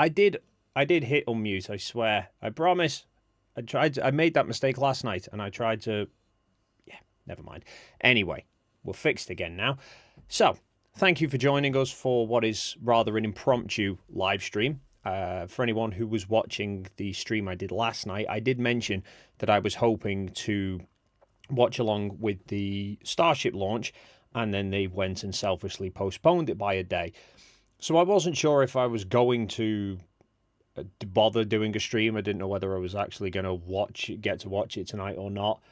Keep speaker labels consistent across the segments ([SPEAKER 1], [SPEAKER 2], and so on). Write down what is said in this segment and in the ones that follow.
[SPEAKER 1] I did hit unmute, I swear. I promise. I made that mistake last night, and I tried to... Yeah, never mind. Anyway, we're fixed again now. So, thank you for joining us for what is rather an impromptu live stream. For anyone who was watching the stream I did last night, I did mention that I was hoping to watch along with the Starship launch, and then they went and selfishly postponed it by a day. So I wasn't sure if I was going to bother doing a stream. I didn't know whether I was actually going to get to watch it tonight or not.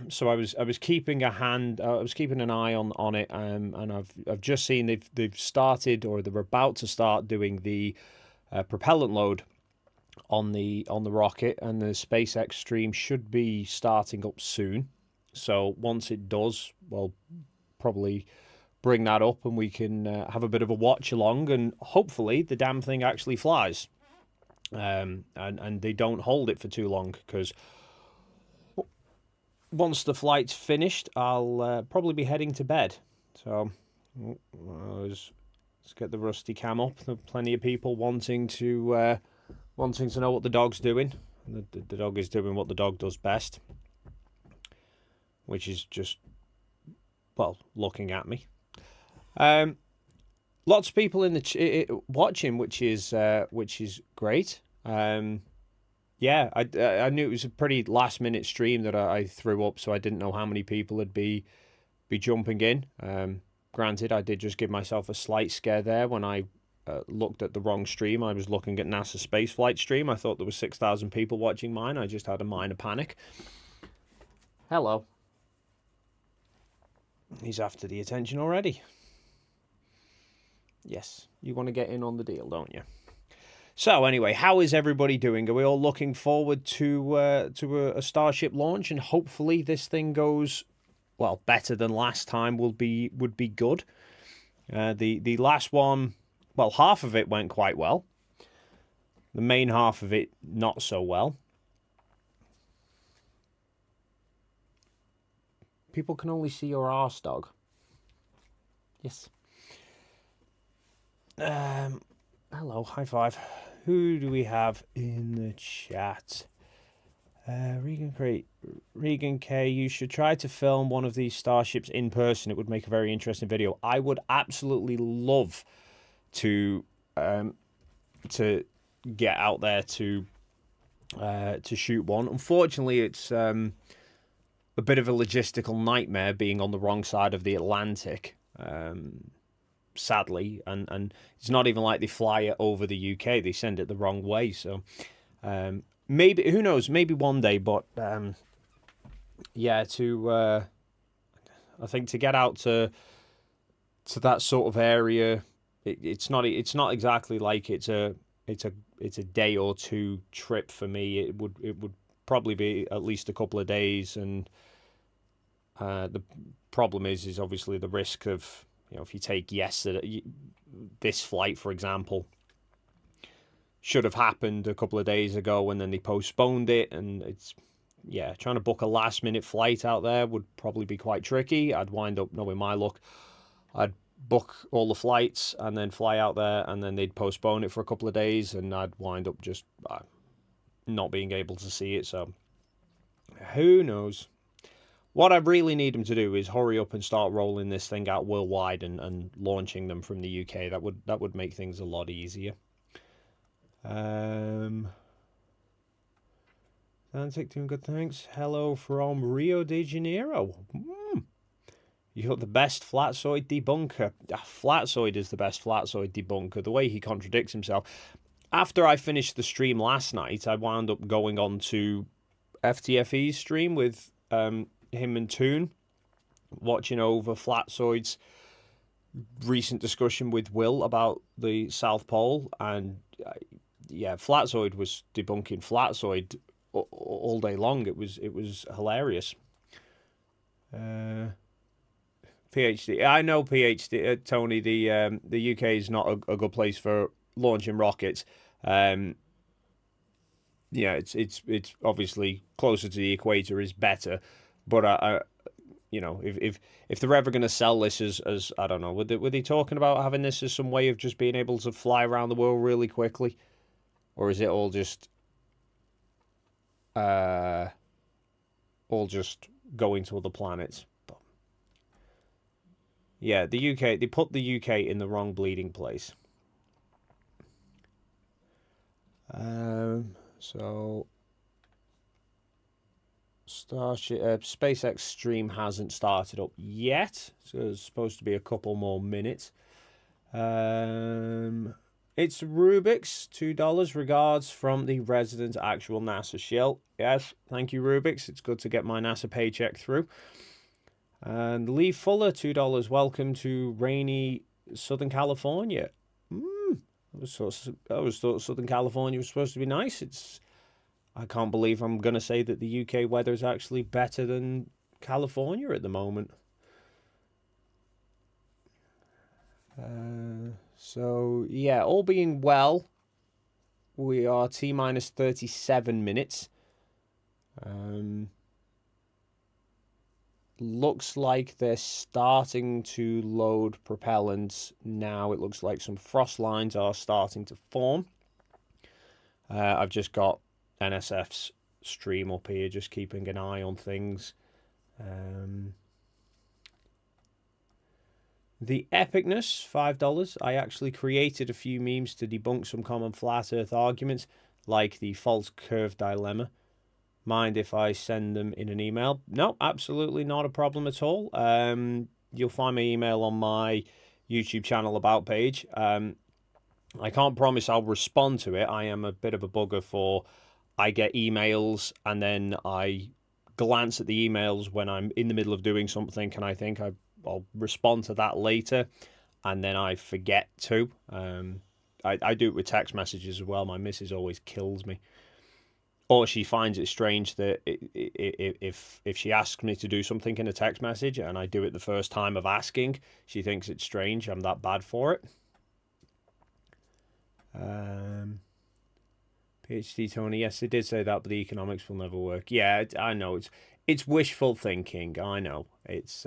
[SPEAKER 1] So I was keeping an eye on it, and I've just seen they've started, or they're about to start doing the propellant load on the rocket, and the SpaceX stream should be starting up soon. So once it does, we'll probably bring that up, and we can have a bit of a watch along, and hopefully the damn thing actually flies, and they don't hold it for too long, because once the flight's finished, I'll probably be heading to bed. So let's get the rusty cam up. There are plenty of people wanting to know what the dog's doing. The dog is doing what the dog does best, which is just, well, looking at me. Lots of people in the watching, which is great. Yeah, I knew it was a pretty last minute stream that I threw up, so I didn't know how many people would be jumping in. Granted, I did just give myself a slight scare there when I looked at the wrong stream. I was looking at NASA spaceflight stream. I thought there was 6,000 people watching mine. I just had a minor panic. Hello. He's after the attention already. Yes, you want to get in on the deal, don't you? So anyway, how is everybody doing? Are we all looking forward to a Starship launch? And hopefully this thing goes, well, better than last time. Would be good. The last one, well, half of it went quite well. The main half of it, not so well. People can only see your arse, dog. Yes. Hello, high five. Who do we have in the chat? Regan K, you should try to film one of these starships in person. It would make a very interesting video. I would absolutely love to get out there to shoot one. Unfortunately, it's a bit of a logistical nightmare being on the wrong side of the Atlantic. Sadly, and it's not even like they fly it over the UK. They send it the wrong way. So maybe, who knows, maybe one day. But yeah, I think to get out to that sort of area, it's not exactly like it's a day or two trip for me. It would probably be at least a couple of days, and the problem is obviously the risk of, you know, if you take this flight, for example, should have happened a couple of days ago, and then they postponed it, and it's, yeah, trying to book a last minute flight out there would probably be quite tricky. I'd wind up, knowing my luck, I'd book all the flights and then fly out there, and then they'd postpone it for a couple of days, and I'd wind up just not being able to see it. So who knows? What I really need them to do is hurry up and start rolling this thing out worldwide and launching them from the UK. That would make things a lot easier. Atlantic doing good, thanks. Hello from Rio de Janeiro. You're the best flatsoid debunker. Flatsoid is the best flatsoid debunker. The way he contradicts himself. After I finished the stream last night, I wound up going on to FTFE's stream with him and Toon, watching over Flatsoid's recent discussion with Will about the South Pole, and yeah, Flatsoid was debunking Flatsoid all day long. It was hilarious. PhD, I know PhD, Tony. The UK is not a good place for launching rockets. Yeah, it's obviously closer to the equator is better. But you know, if they're ever going to sell this as I don't know, were they talking about having this as some way of just being able to fly around the world really quickly, or is it all just going to other planets? But yeah, the UK, they put the UK in the wrong bleeding place. So Starship, SpaceX stream hasn't started up yet, so there's supposed to be a couple more minutes. It's Rubik's, $2. Regards from the resident actual NASA shill. Yes, thank you, Rubik's. It's good to get my NASA paycheck through. And Lee Fuller, $2. Welcome to rainy Southern I was thought Southern California was supposed to be nice. I can't believe I'm going to say that the UK weather is actually better than California at the moment. So, yeah, all being well, we are T-minus 37 minutes. Looks like they're starting to load propellants now. It looks like some frost lines are starting to form. I've just got NSF's stream up here, just keeping an eye on things. The epicness, $5. I actually created a few memes to debunk some common flat earth arguments, like the false curve dilemma. Mind if I send them in an email? No, absolutely not a problem at all. You'll find my email on my YouTube channel about page. I can't promise I'll respond to it. I am a bit of a bugger for, I get emails and then I glance at the emails when I'm in the middle of doing something and I think I'll respond to that later and then I forget to. I do it with text messages as well. My missus always kills me. Or she finds it strange that if she asks me to do something in a text message and I do it the first time of asking, she thinks it's strange. I'm that bad for it. PhD Tony, yes, they did say that, but the economics will never work. Yeah, I know. It's wishful thinking. I know. It's...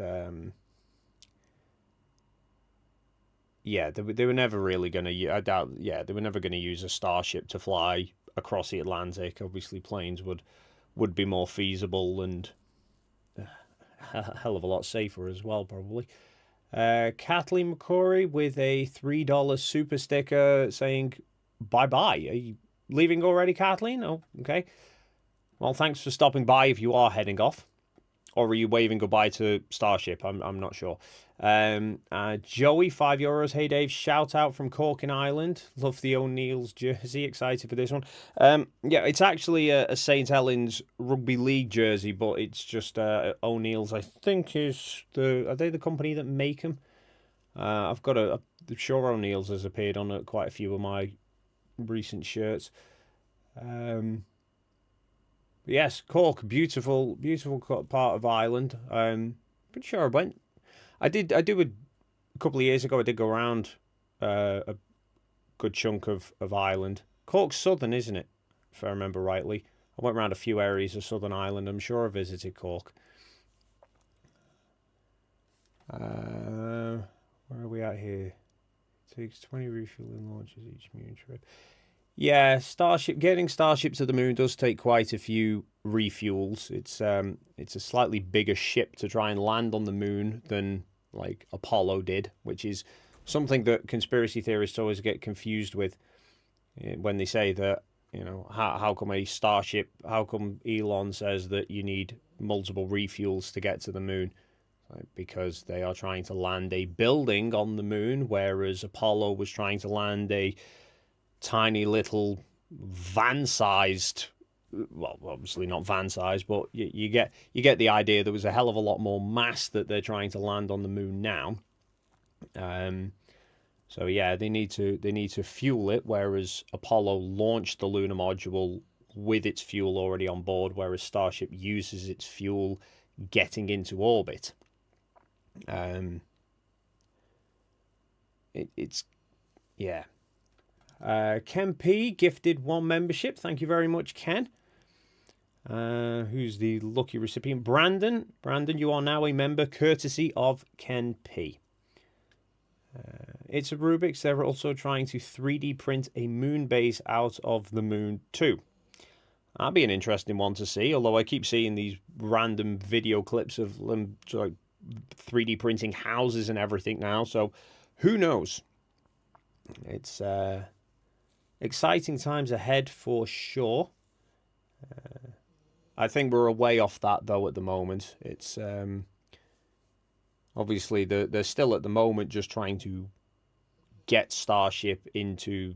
[SPEAKER 1] yeah, they were never really going to... I doubt... Yeah, they were never going to use a Starship to fly across the Atlantic. Obviously, planes would be more feasible and a hell of a lot safer as well, probably. Kathleen McCory with a $3 super sticker saying bye-bye. Are you leaving already, Kathleen? Oh, okay. Well, thanks for stopping by if you are heading off. Or are you waving goodbye to Starship? I'm not sure. Joey, €5. Hey, Dave. Shout out from Cork in Ireland. Love the O'Neill's jersey. Excited for this one. Yeah, it's actually a St. Helens Rugby League jersey, but it's just O'Neill's, I think, are they the company that make them? I've got I'm sure O'Neill's has appeared on quite a few of my recent shirts. Yes, Cork, beautiful part of Ireland. Pretty sure I do a couple of years ago. I did go around a good chunk of Ireland. Cork's southern, isn't it? If I remember rightly, I went around a few areas of Southern Ireland. I'm sure I visited Cork. Where are we at here? It takes 20 refueling launches each moon trip. Yeah, getting Starship to the moon does take quite a few refuels. It's a slightly bigger ship to try and land on the moon than like Apollo did, which is something that conspiracy theorists always get confused with when they say that, you know, how come a Starship, how come Elon says that you need multiple refuels to get to the moon? Because they are trying to land a building on the moon, whereas Apollo was trying to land a tiny little van-sized, well, obviously not van-sized, but you get the idea. There was a hell of a lot more mass that they're trying to land on the moon now. So yeah, they need to fuel it, whereas Apollo launched the lunar module with its fuel already on board, whereas Starship uses its fuel getting into orbit. It's yeah. Ken P gifted 1 membership. Thank you very much, Ken. Who's the lucky recipient? Brandon. Brandon, you are now a member courtesy of Ken P. It's a Rubik's. They're also trying to 3D print a moon base out of the moon too. That'd be an interesting one to see, although I keep seeing these random video clips of them like 3D printing houses and everything now, so who knows? It's exciting times ahead for sure. I think we're a way off that, though, at the moment. It's obviously they're still at the moment just trying to get Starship into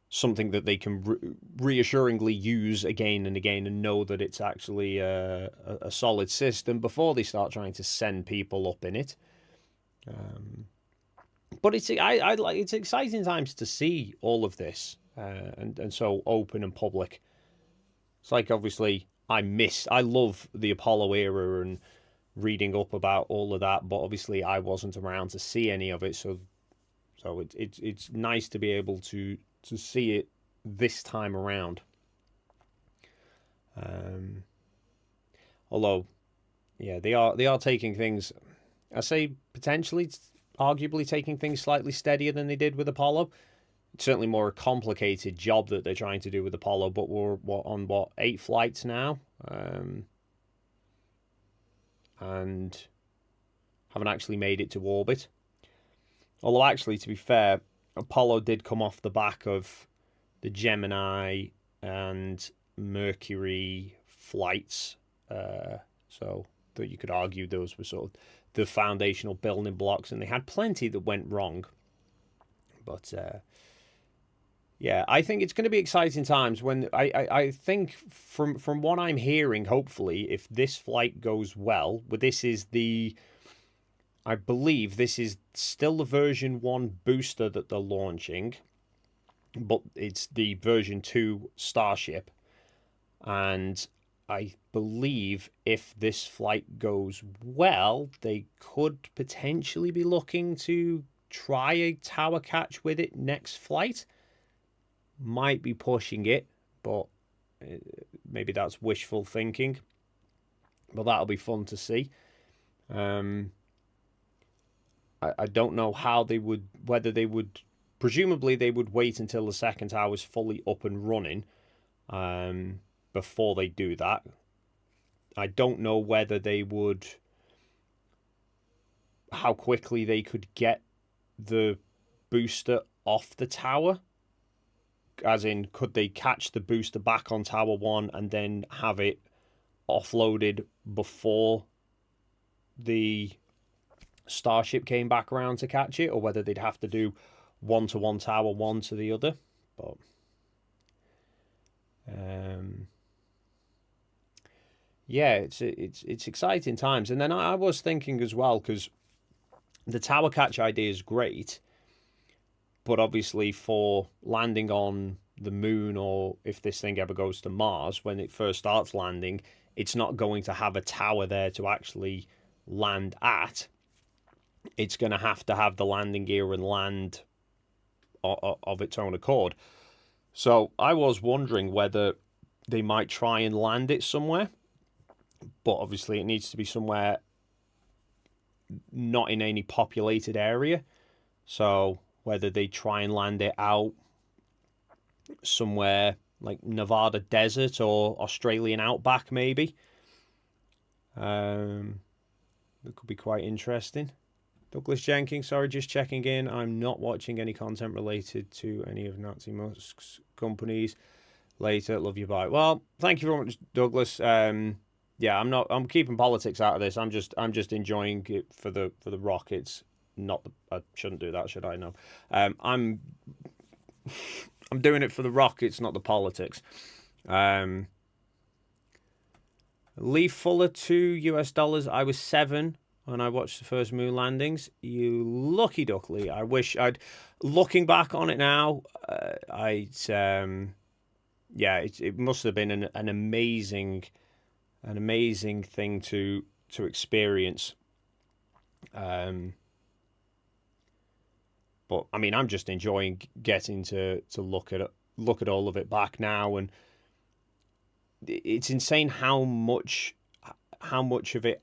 [SPEAKER 1] something that they can reassuringly use again and again and know that it's actually a solid system before they start trying to send people up in it. But it's it's exciting times to see all of this and so open and public. It's like, obviously I love the Apollo era and reading up about all of that, but obviously I wasn't around to see any of it, so it's nice to be able to see it this time around. Although, yeah, they are taking things, I say potentially, arguably taking things slightly steadier than they did with Apollo. It's certainly more a complicated job that they're trying to do with Apollo, but we're on 8 flights now, and haven't actually made it to orbit. Although, actually, to be fair, Apollo did come off the back of the Gemini and Mercury flights, so that you could argue those were sort of the foundational building blocks, and they had plenty that went wrong. But yeah, I think it's going to be exciting times when I think from what I'm hearing, hopefully, if this flight goes well, I believe this is still the version 1 booster that they're launching, but it's the version 2 Starship. And I believe if this flight goes well, they could potentially be looking to try a tower catch with it next flight. Might be pushing it, but maybe that's wishful thinking. But that'll be fun to see. I don't know how they would, whether they would, presumably they would wait until the second tower is fully up and running before they do that. I don't know whether they would, how quickly they could get the booster off the tower. As in, could they catch the booster back on Tower 1 and then have it offloaded before the Starship came back around to catch it, or whether they'd have to do 1-to-1 Tower 1 to the other. But yeah, it's exciting times. And then I was thinking as well, because the tower catch idea is great, but obviously for landing on the moon, or if this thing ever goes to Mars, when it first starts landing, it's not going to have a tower there to actually land at. It's going to have the landing gear and land of its own accord. So I was wondering whether they might try and land it somewhere, but obviously it needs to be somewhere not in any populated area. So whether they try and land it out somewhere like Nevada desert or Australian outback, maybe. That could be quite interesting. Douglas Jenkins, sorry, just checking in. I'm not watching any content related to any of Nazi Musk's companies. Later, love you, bye. Well, thank you very much, Douglas. Yeah, I'm keeping politics out of this. I'm just enjoying it for the rockets. I shouldn't do that, should I? No. I'm doing it for the rockets, not the politics. Lee Fuller, $2. I was 7 when I watched the first moon landings. You lucky duckly. I wish I'd. Looking back on it now, yeah, it must have been an amazing thing to experience. But I mean, I'm just enjoying getting to look at all of it back now, and it's insane how much of it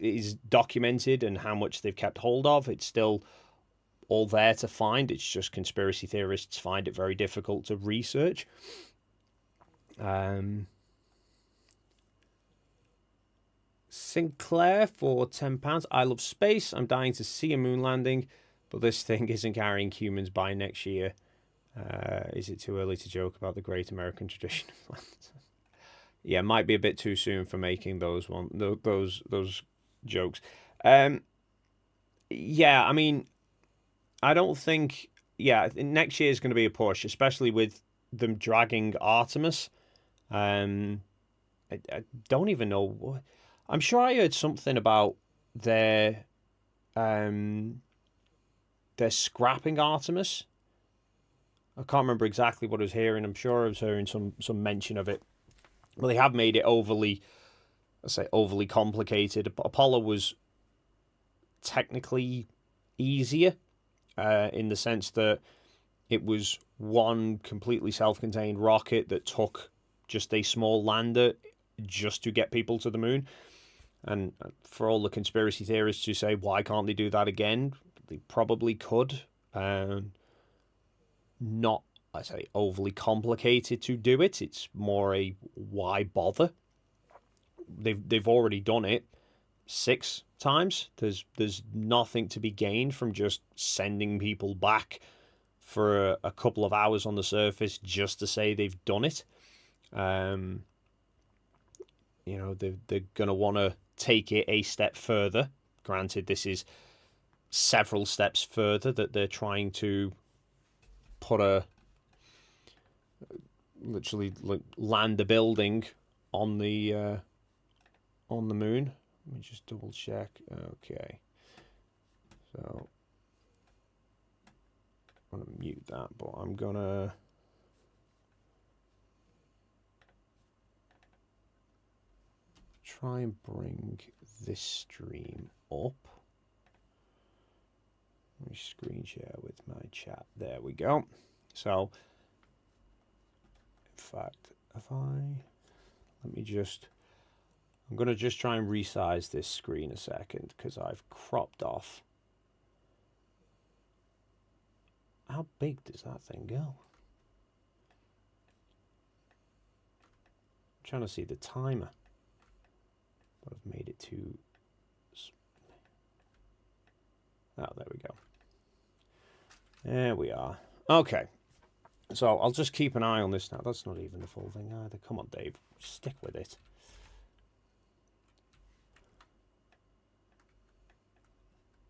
[SPEAKER 1] is documented and how much they've kept hold of. It's still all there to find. It's just conspiracy theorists find it very difficult to research. Sinclair for £10. I love space. I'm dying to see a moon landing, but this thing isn't carrying humans by next year. Is it too early to joke about the great American tradition of land? Yeah, might be a bit too soon for making those jokes. Yeah, I mean, I don't think. Yeah, next year is going to be a push, especially with them dragging Artemis. I don't even know what. I'm sure I heard something about their scrapping Artemis. I can't remember exactly what I was hearing. I'm sure I was hearing some mention of it. Well, they have made it overly complicated. Apollo was technically easier in the sense that it was one completely self-contained rocket that took just a small lander just to get people to the moon. And for all the conspiracy theorists who say, why can't they do that again? They probably could. Not, I say, overly complicated to do it. It's more a why bother? They've already done it 6 times. There's nothing to be gained from just sending people back for a couple of hours on the surface just to say they've done it. You know, they're gonna want to take it a step further. Granted, this is several steps further that they're trying to put literally like land a building on the moon. Let me just double check. Okay, so I'm gonna mute that, but I'm gonna try and bring this stream up. Let me screen share with my chat. There we go. So, in fact, I'm going to just try and resize this screen a second because I've cropped off. How big does that thing go? I'm trying to see the timer. But I've made it too. Oh, there we go. There we are. Okay. So I'll just keep an eye on this now. That's not even the full thing either. Come on, Dave. Stick with it.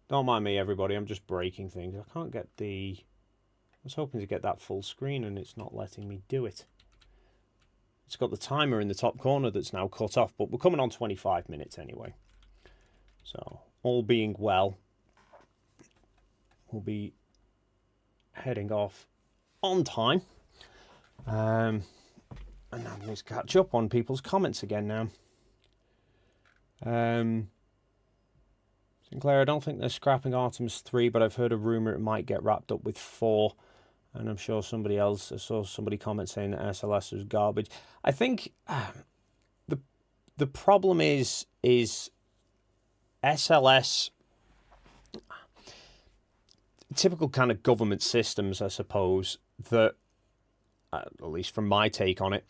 [SPEAKER 1] Don't mind me, everybody. I'm just breaking things. I can't get the... I was hoping to get that full screen and it's not letting me do it. It's got the timer in the top corner that's now cut off, but we're coming on 25 minutes anyway. So, all being well, we'll be heading off on time. And now I need to catch up on people's comments again now. Sinclair, I don't think they're scrapping Artemis 3, but I've heard a rumour it might get wrapped up with 4. And I'm sure somebody else, I saw somebody comment saying that SLS was garbage. I think the problem is SLS, typical kind of government systems, I suppose, that, at least from my take on it,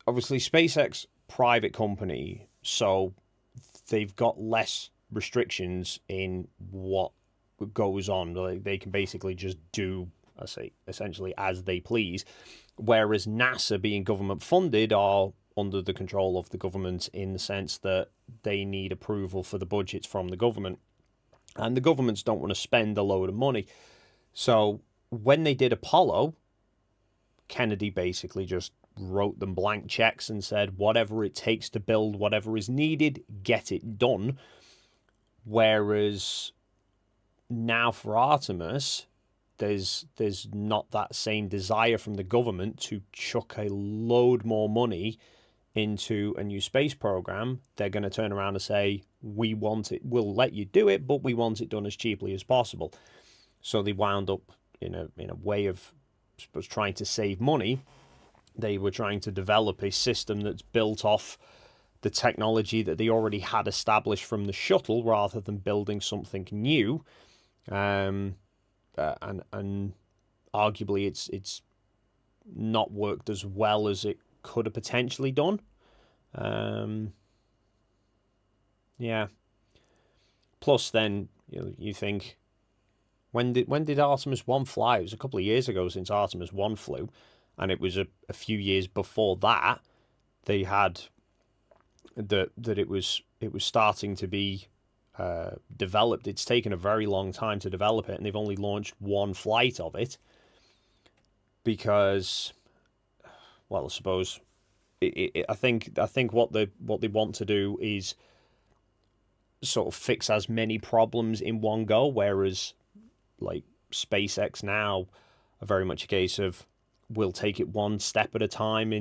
[SPEAKER 1] obviously SpaceX, private company, so they've got less restrictions in what goes on. Like, they can basically just do, I say, essentially as they please, whereas NASA, being government funded, are under the control of the government in the sense that they need approval for the budgets from the government, and the governments don't want to spend a load of money. So when they did Apollo, Kennedy basically just wrote them blank checks and said, whatever it takes to build whatever is needed, get it done. Whereas now for Artemis, there's not that same desire from the government to chuck a load more money into a new space program. They're going to turn around and say, we want it, we'll let you do it, but we want it done as cheaply as possible. So they wound up in a way of, I suppose, trying to save money They were trying to develop a system that's built off the technology that they already had established from the shuttle, rather than building something new. And arguably, it's not worked as well as it could have potentially done. Yeah. Plus, then you think, when did Artemis 1 fly? It was a couple of years ago since Artemis 1 flew, and it was a few years before that they had that it was starting to be developed. It's taken a very long time to develop it, and they've only launched one flight of it because, well, I suppose I think what they want to do is sort of fix as many problems in one go, whereas like SpaceX now are very much a case of, we'll take it one step at a time.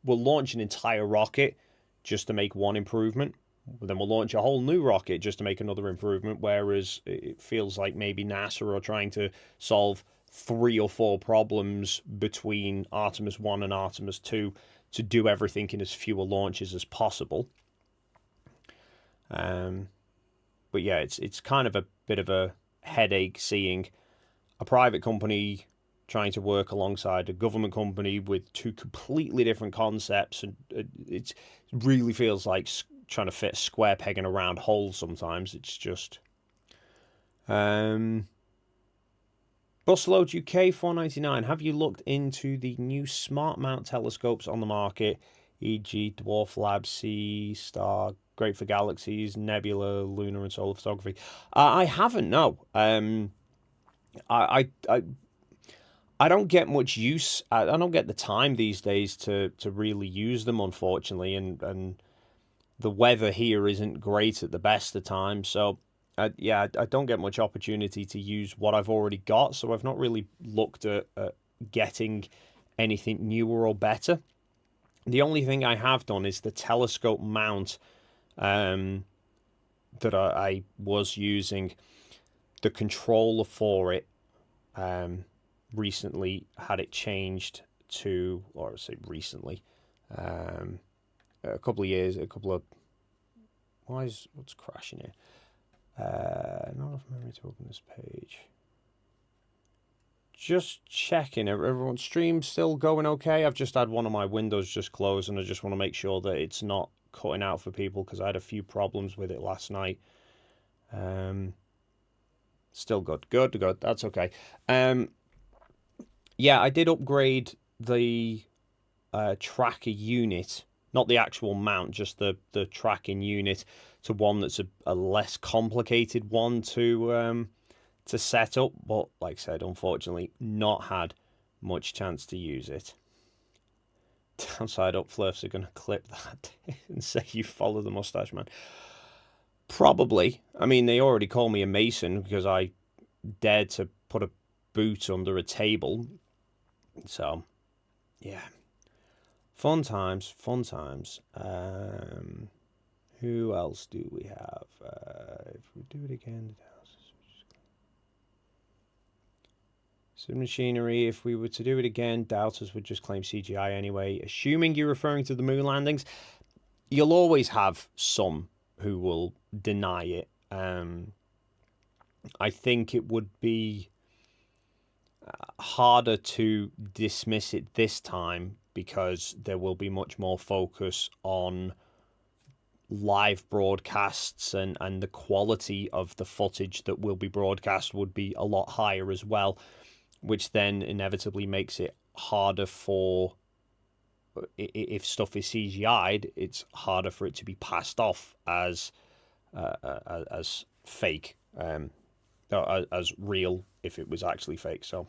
[SPEAKER 1] We'll launch an entire rocket just to make one improvement, then we'll launch a whole new rocket just to make another improvement, whereas it feels like maybe NASA are trying to solve 3 or 4 problems between Artemis 1 and Artemis 2 to do everything in as fewer launches as possible. But yeah, it's kind of a bit of a headache seeing a private company trying to work alongside a government company with 2 completely different concepts, and it really feels like trying to fit a square peg in a round hole sometimes. It's just Busload UK 499. Have you looked into the new smart mount telescopes on the market, e.g. Dwarf Lab, C Star, Great for Galaxies, Nebula, Lunar and Solar Photography? I haven't, no. I don't get much use. I don't get the time these days to really use them, unfortunately, and the weather here isn't great at the best of times. So, yeah, I don't get much opportunity to use what I've already got. So I've not really looked at getting anything newer or better. The only thing I have done is the telescope mount that I was using. The controller for it recently had it changed to, or I say recently, a couple of what's crashing here? Not enough memory to open this page. Just checking. Everyone's stream still going okay? I've just had one of my windows just closed, and I just want to make sure that it's not cutting out for people, because I had a few problems with it last night. Still good. Good. That's okay. Yeah, I did upgrade the tracker unit, not the actual mount, just the tracking unit, to one that's a less complicated one to set up. But like I said, unfortunately, not had much chance to use it. Downside up flirts are going to clip that and say you follow the mustache man. Probably. I mean, they already call me a mason because I dared to put a boot under a table. So, yeah. Fun times. Who else do we have? If we do it again, Submachinery. If we were to do it again, doubters would just claim CGI anyway. Assuming you're referring to the moon landings, you'll always have some who will deny it. I think it would be harder to dismiss it this time, because there will be much more focus on live broadcasts, and the quality of the footage that will be broadcast would be a lot higher as well, which then inevitably makes it harder for, if stuff is CGI'd, it's harder for it to be passed off as fake, as real if it was actually fake. So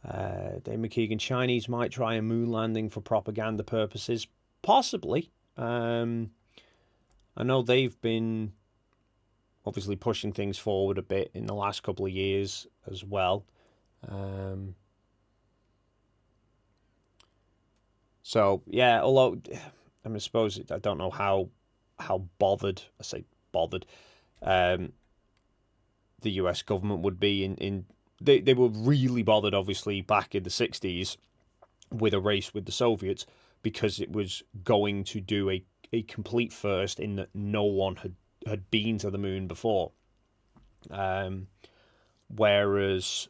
[SPEAKER 1] Dave McKeegan, Chinese might try a moon landing for propaganda purposes, possibly. I know they've been obviously pushing things forward a bit in the last couple of years as well. So yeah, although I suppose I don't know how bothered, I say bothered, the US government would be in they were really bothered, obviously, back in the 60s with a race with the Soviets, because it was going to do a complete first in that no one had been to the moon before. Whereas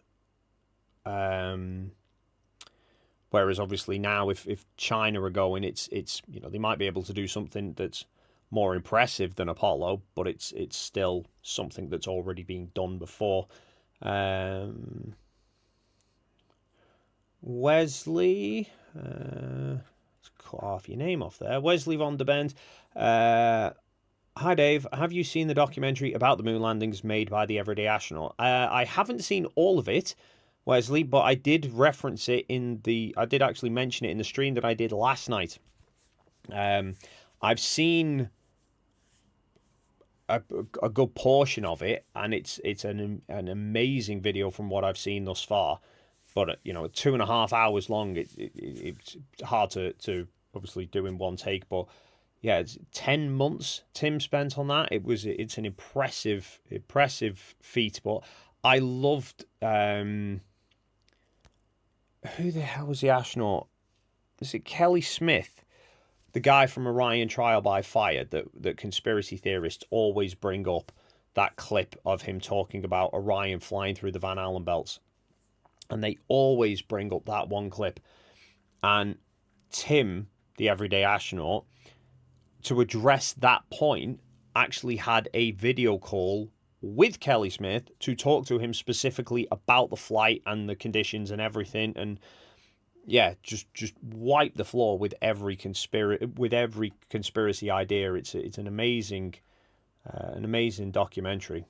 [SPEAKER 1] obviously now, if China are going, it's they might be able to do something that's more impressive than Apollo, but it's still something that's already been done before. Wesley, let's cut off your name off there. Wesley von der Bend. Hi Dave, have you seen the documentary about the moon landings made by the Everyday Astronaut? I haven't seen all of it, Wesley, but I did reference it I did actually mention it in the stream that I did last night. I've seen a good portion of it, and it's an amazing video from what I've seen thus far. But 2.5 hours long. It's hard to obviously do in one take. But yeah, it's 10 months Tim spent on that. It's an impressive feat. But I loved who the hell was the astronaut? Is it Kelly Smith? The guy from Orion Trial by Fire that conspiracy theorists always bring up, that clip of him talking about Orion flying through the Van Allen belts. And they always bring up that one clip. And Tim, the Everyday Astronaut, to address that point, actually had a video call with Kelly Smith to talk to him specifically about the flight and the conditions and everything. And yeah, just wipe the floor with every conspiracy idea. It's an amazing documentary,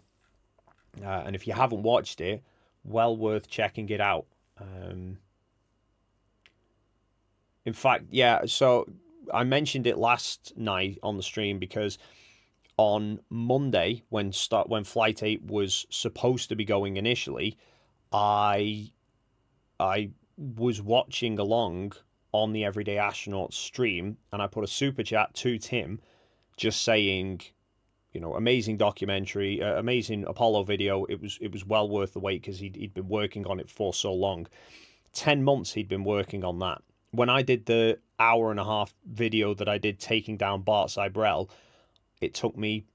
[SPEAKER 1] and if you haven't watched it, well worth checking it out. In fact, yeah. So I mentioned it last night on the stream because on Monday, when Flight 8 was supposed to be going initially, I was watching along on the Everyday Astronaut stream, and I put a super chat to Tim just saying, amazing documentary, amazing Apollo video. It was well worth the wait because he'd been working on it for so long. 10 months he'd been working on that. When I did the 1.5-hour video that I did taking down Bart Cybrell, it took me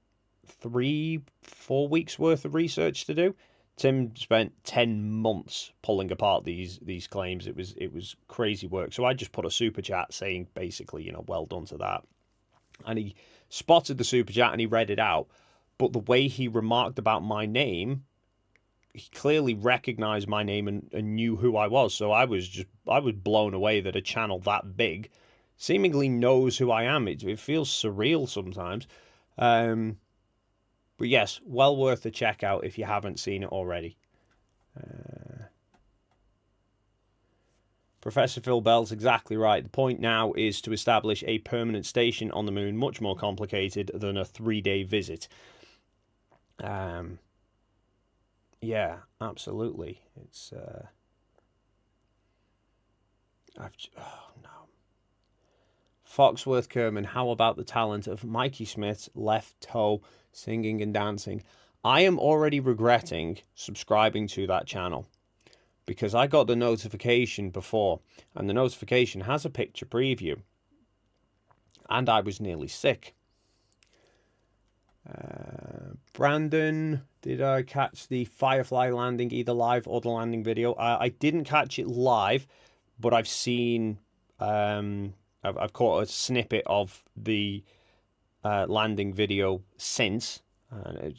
[SPEAKER 1] 3-4 weeks worth of research to do. Tim spent 10 months pulling apart these claims. It was crazy work. So I just put a super chat saying basically, well done to that. And he spotted the super chat and he read it out. But the way he remarked about my name, he clearly recognized my name and knew who I was. So I was blown away that a channel that big seemingly knows who I am. It feels surreal sometimes. But yes, well worth the check out if you haven't seen it already. Professor Phil Bell's exactly right. The point now is to establish a permanent station on the moon, much more complicated than a 3-day visit. Yeah, absolutely. It's oh no. Foxworth Kerman, how about the talent of Mikey Smith's left toe singing and dancing? I am already regretting subscribing to that channel because I got the notification before, and the notification has a picture preview, and I was nearly sick. Brandon, did I catch the Firefly landing either live or the landing video? I didn't catch it live, but I've seen I've caught a snippet of the landing video since, and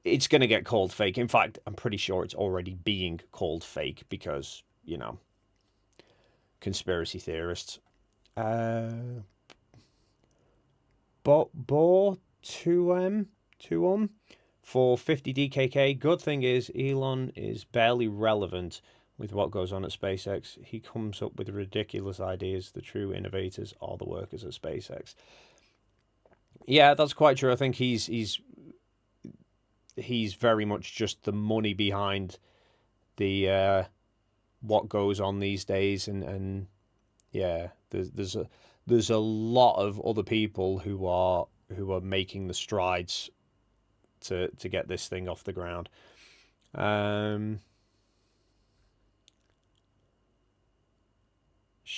[SPEAKER 1] it's going to get called fake. In fact, I'm pretty sure it's already being called fake because, conspiracy theorists. But 2M for 50 DKK. Good thing is Elon is barely relevant with what goes on at SpaceX. He comes up with ridiculous ideas. The true innovators are the workers at SpaceX. Yeah, that's quite true. I think he's very much just the money behind the what goes on these days, and yeah, there's a lot of other people who are making the strides to get this thing off the ground.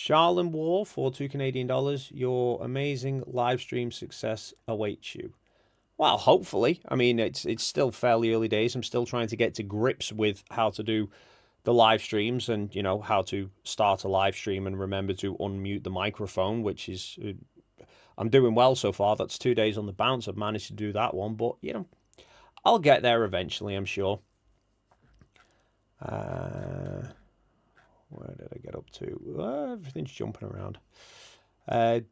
[SPEAKER 1] Charlene War for $2 Canadian. Your amazing live stream success awaits you. Well, hopefully. I mean, it's still fairly early days. I'm still trying to get to grips with how to do the live streams and, you know, how to start a live stream and remember to unmute the microphone, which is, I'm doing well so far. That's 2 days on the bounce. I've managed to do that one, but, you know, I'll get there eventually, I'm sure. Where did I get up to? Everything's jumping around.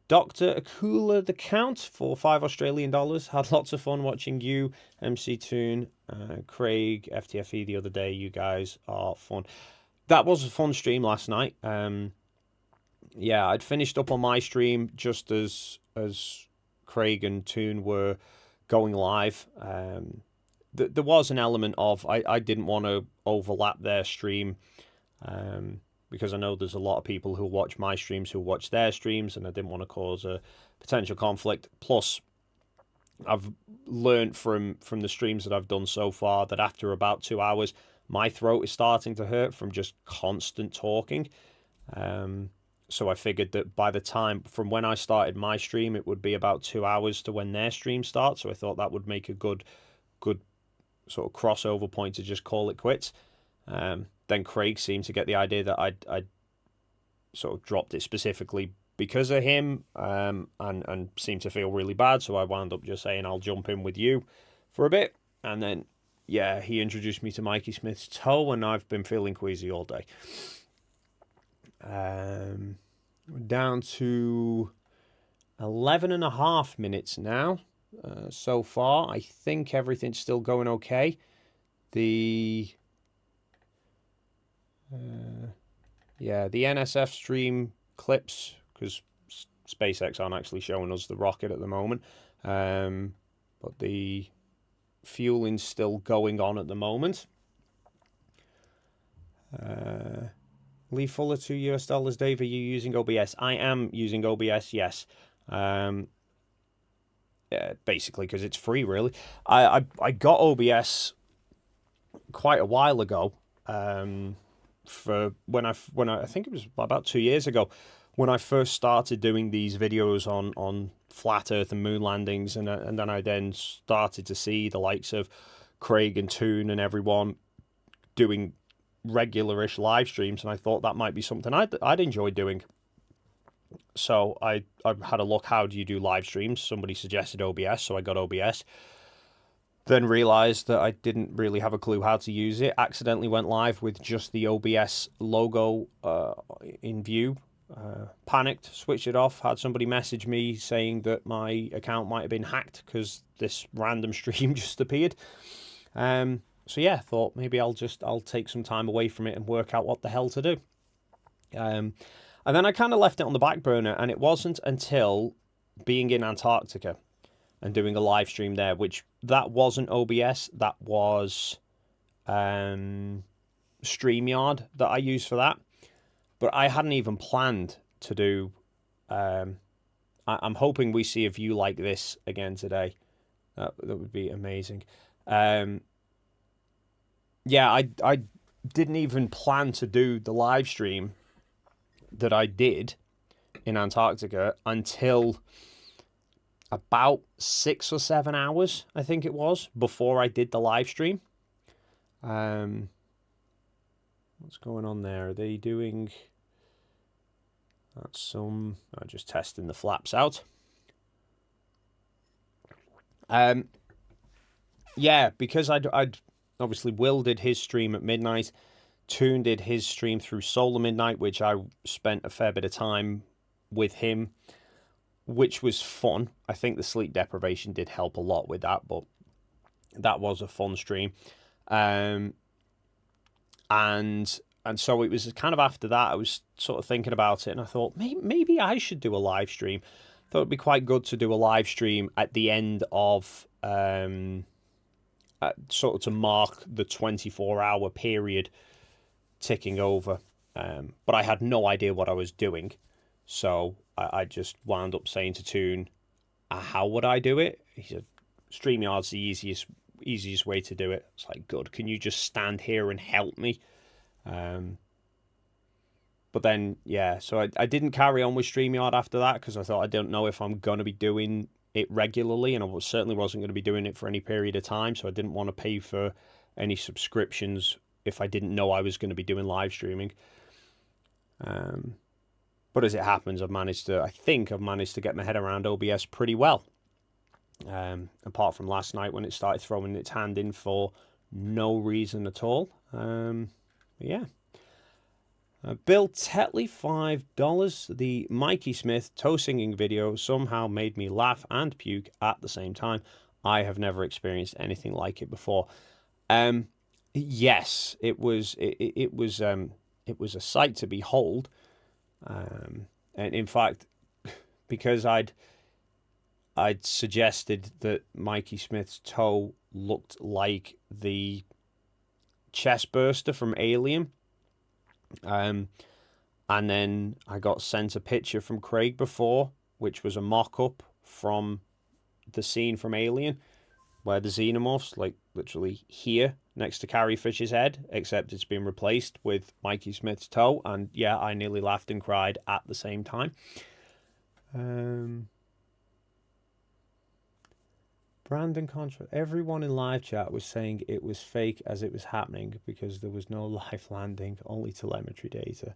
[SPEAKER 1] Dr. Akula the Count for $5 Australian. Had lots of fun watching you, MC Toon, Craig, FTFE the other day. You guys are fun. That was a fun stream last night. Yeah, I'd finished up on my stream just as Craig and Toon were going live. There was an element of I didn't want to overlap their stream. Because I know there's a lot of people who watch my streams who watch their streams, and I didn't want to cause a potential conflict. Plus, I've learned from the streams that I've done so far that after about 2 hours, my throat is starting to hurt from just constant talking. So I figured that by the time from when I started my stream, it would be about 2 hours to when their stream starts. So I thought that would make a good sort of crossover point to just call it quits. Then Craig seemed to get the idea that I'd sort of dropped it specifically because of him, and seemed to feel really bad. So I wound up just saying I'll jump in with you for a bit, and then yeah, he introduced me to Mikey Smith's toe, and I've been feeling queasy all day. Down to 11.5 minutes now so far. I think everything's still going okay. The NSF stream clips, because SpaceX aren't actually showing us the rocket at the moment, but the fueling's still going on at the moment. Lee Fuller, $2 Dave, are you using OBS? I am using OBS, yes. Basically because it's free, really. I got OBS quite a while ago. For when I think it was about 2 years ago, when I first started doing these videos on flat Earth and moon landings, and then I started to see the likes of Craig and Toon and everyone doing regular-ish live streams, and I thought that might be something I'd enjoy doing. So I had a look, how do you do live streams? Somebody suggested OBS, so I got OBS. Then realised that I didn't really have a clue how to use it. Accidentally went live with just the OBS logo in view. Panicked, switched it off. Had somebody message me saying that my account might have been hacked because this random stream just appeared. So yeah, thought maybe I'll take some time away from it and work out what the hell to do. And then I kind of left it on the back burner, and it wasn't until being in Antarctica and doing a live stream there, which that wasn't OBS, that was StreamYard that I used for that. But I hadn't even planned to do... I'm hoping we see a view like this again today. That would be amazing. Yeah, I didn't even plan to do the live stream that I did in Antarctica until about 6 or 7 hours, I think it was, before I did the live stream. What's going on there? Are they doing... That's I'm just testing the flaps out. Yeah, because I'd obviously Will did his stream at midnight. Toon did his stream through Solar Midnight, which I spent a fair bit of time with him, which was fun. I think the sleep deprivation did help a lot with that, but that was a fun stream. And so it was kind of after that, I was sort of thinking about it, and I thought, maybe I should do a live stream. I thought it'd be quite good to do a live stream at the end of, sort of to mark the 24-hour period ticking over. But I had no idea what I was doing. So I just wound up saying to Toon, how would I do it? He said, StreamYard's the easiest way to do it. It's like, good. Can you just stand here and help me? But But then, yeah, so I didn't carry on with StreamYard after that because I thought I don't know if I'm going to be doing it regularly, and I certainly wasn't going to be doing it for any period of time, so I didn't want to pay for any subscriptions if I didn't know I was going to be doing live streaming. But as it happens, I think I've managed to get my head around OBS pretty well. Apart from last night when it started throwing its hand in for no reason at all. Yeah. Bill Tetley, $5. The Mikey Smith toe singing video somehow made me laugh and puke at the same time. I have never experienced anything like it before. Yes, it was a sight to behold. And in fact, because I'd suggested that Mikey Smith's toe looked like the chest burster from Alien. And then I got sent a picture from Craig before, which was a mock-up from the scene from Alien, where the xenomorph's like literally here next to Carrie Fisher's head, except it's been replaced with Mikey Smith's toe. And yeah, I nearly laughed and cried at the same time. Brandon Contra. Everyone in live chat was saying it was fake as it was happening because there was no live landing, only telemetry data.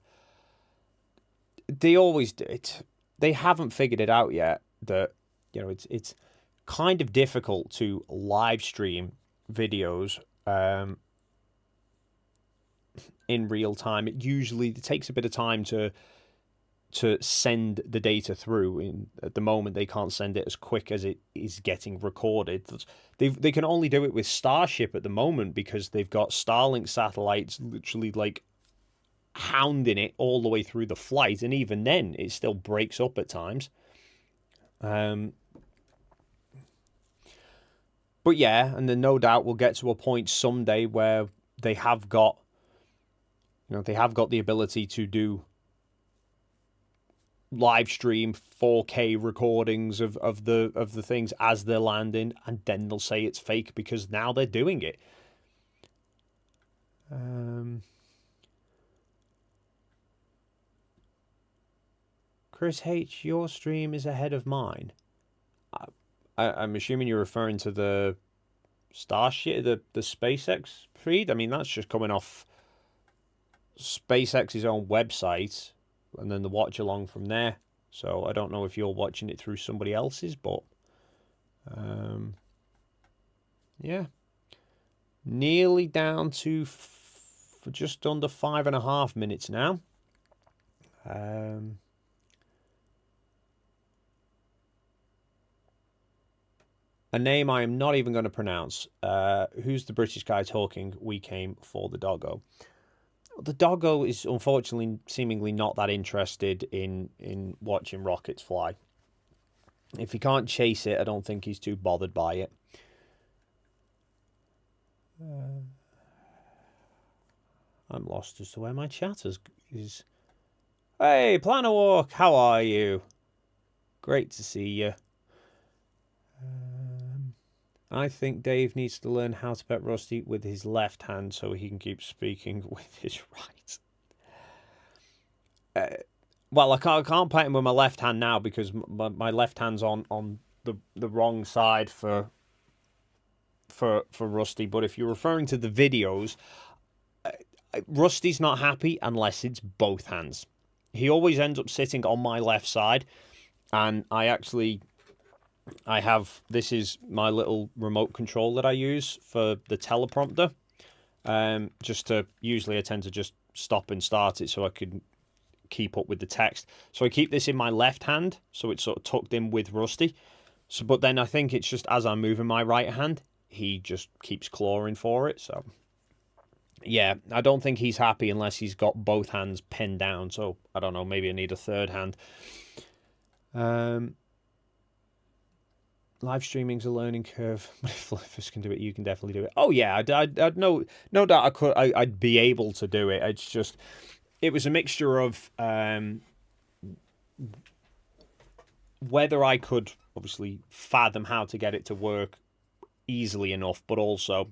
[SPEAKER 1] They always do it. They haven't figured it out yet that, you know, it's kind of difficult to live stream videos in real time. It takes a bit of time to send the data through. At the moment, they can't send it as quick as it is getting recorded. They can only do it with Starship at the moment because they've got Starlink satellites literally like hounding it all the way through the flight, and even then, it still breaks up at times. But yeah, and then no doubt we'll get to a point someday where they have got, the ability to do live stream 4K recordings of the things as they're landing, and then they'll say it's fake because now they're doing it. Chris H, your stream is ahead of mine. I'm assuming you're referring to the Starship, the SpaceX feed. I mean, that's just coming off SpaceX's own website, and then the Watchalong from there. So I don't know if you're watching it through somebody else's, but yeah, nearly down to just under 5.5 minutes now. A name I am not even going to pronounce. Who's the British guy talking? We came for the doggo. The doggo is unfortunately seemingly not that interested in watching rockets fly. If he can't chase it, I don't think he's too bothered by it. I'm lost as to where my chat is. Hey, Planet Walk, how are you? Great to see you. I think Dave needs to learn how to pet Rusty with his left hand so he can keep speaking with his right. Well, I can't pet him with my left hand now because my left hand's on the wrong side for Rusty. But if you're referring to the videos, Rusty's not happy unless it's both hands. He always ends up sitting on my left side, and this is my little remote control that I use for the teleprompter. Usually I tend to just stop and start it so I can keep up with the text. So I keep this in my left hand, so it's sort of tucked in with Rusty. So, but then I think it's just as I'm moving my right hand, he just keeps clawing for it. So yeah, I don't think he's happy unless he's got both hands pinned down. So I don't know, maybe I need a third hand. Live streaming's a learning curve, but if Fliffers can do it, you can definitely do it. Oh yeah, I'd no doubt I'd be able to do it. It's just, it was a mixture of whether I could obviously fathom how to get it to work easily enough, but also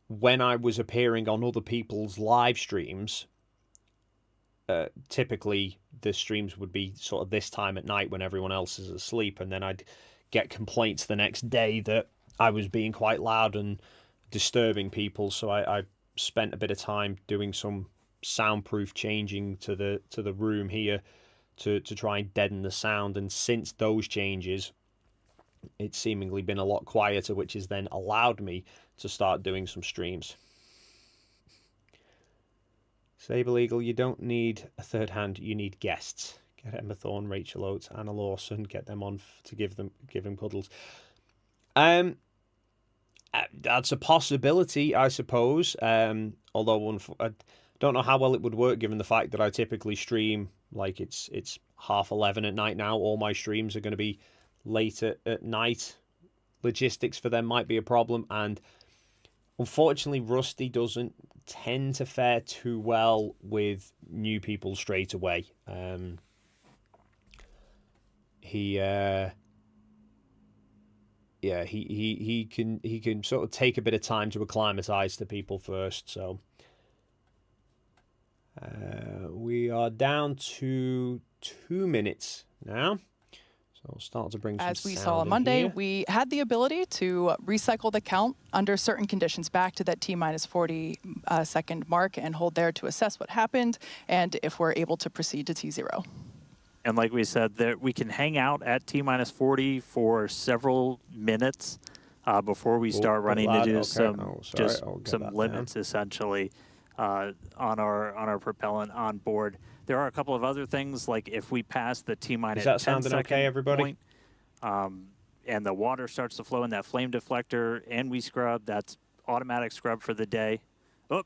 [SPEAKER 1] when I was appearing on other people's live streams, typically the streams would be sort of this time at night when everyone else is asleep, and then I'd get complaints the next day that I was being quite loud and disturbing people. So I spent a bit of time doing some soundproof changing to the room here to try and deaden the sound. And since those changes, it's seemingly been a lot quieter, which has then allowed me to start doing some streams. Sable Eagle, you don't need a third hand, you need guests. Get Emma Thorne, Rachel Oates, Anna Lawson, get them on to give them cuddles. That's a possibility, I suppose. Although I don't know how well it would work given the fact that I typically stream like it's 11:30 at night now. All my streams are going to be late at night. Logistics for them might be a problem, and unfortunately, Rusty doesn't tend to fare too well with new people straight away. He can sort of take a bit of time to acclimatize to people first. So we are down to 2 minutes now. So I'll start to bring some
[SPEAKER 2] As we
[SPEAKER 1] sound
[SPEAKER 2] saw on
[SPEAKER 1] in
[SPEAKER 2] Monday,
[SPEAKER 1] here.
[SPEAKER 2] we had the ability to recycle the count under certain conditions back to that T-minus 40 second mark and hold there to assess what happened and if we're able to proceed to T0.
[SPEAKER 3] And like we said, we can hang out at T-minus 40 for several minutes before we start running to do some limits, essentially, on our propellant on board. There are a couple of other things, like if we pass the T-minus 10 second
[SPEAKER 1] okay, everybody?
[SPEAKER 3] point, and the water starts to flow in that flame deflector, and we scrub, that's automatic scrub for the day. Oh,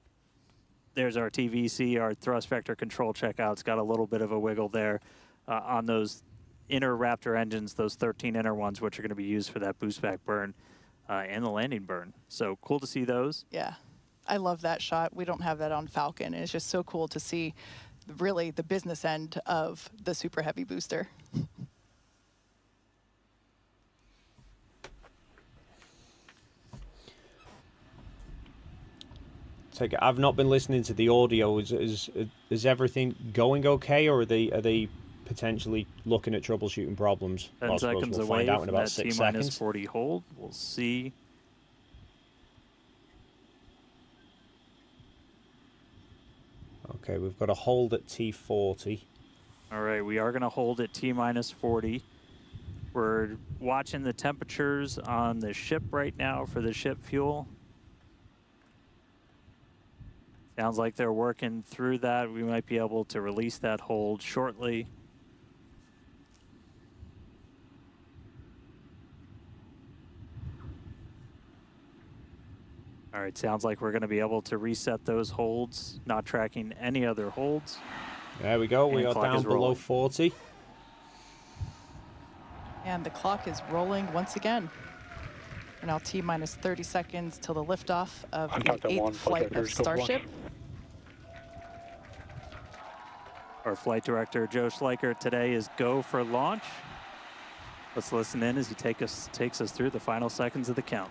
[SPEAKER 3] there's our TVC, our thrust vector control checkout. It's got a little bit of a wiggle there on those inner Raptor engines, those 13 inner ones, which are going to be used for that boost back burn and the landing burn. So cool to see those.
[SPEAKER 2] Yeah, I love that shot. We don't have that on Falcon, and it's just so cool to see really the business end of the Super Heavy booster.
[SPEAKER 1] I've not been listening to the audio. Is everything going okay, or are they potentially looking at troubleshooting problems?
[SPEAKER 3] 10 seconds away
[SPEAKER 1] find out in
[SPEAKER 3] from
[SPEAKER 1] about
[SPEAKER 3] that
[SPEAKER 1] 6
[SPEAKER 3] T-minus
[SPEAKER 1] seconds.
[SPEAKER 3] 40 hold. We'll see.
[SPEAKER 1] Okay, we've got a hold at T40.
[SPEAKER 3] All right, we are going to hold at T-minus 40. We're watching the temperatures on the ship right now for the ship fuel. Sounds like they're working through that. We might be able to release that hold shortly. All right, sounds like we're going to be able to reset those holds, not tracking any other holds.
[SPEAKER 1] There we go.
[SPEAKER 3] And
[SPEAKER 1] We are down below
[SPEAKER 3] rolling.
[SPEAKER 1] 40.
[SPEAKER 2] And the clock is rolling once again. We're now T-minus 30 seconds till the liftoff of the 8th flight of Starship.
[SPEAKER 3] Our flight director, Joe Schleicher, today is go for launch. Let's listen in as he takes us through the final seconds of the count.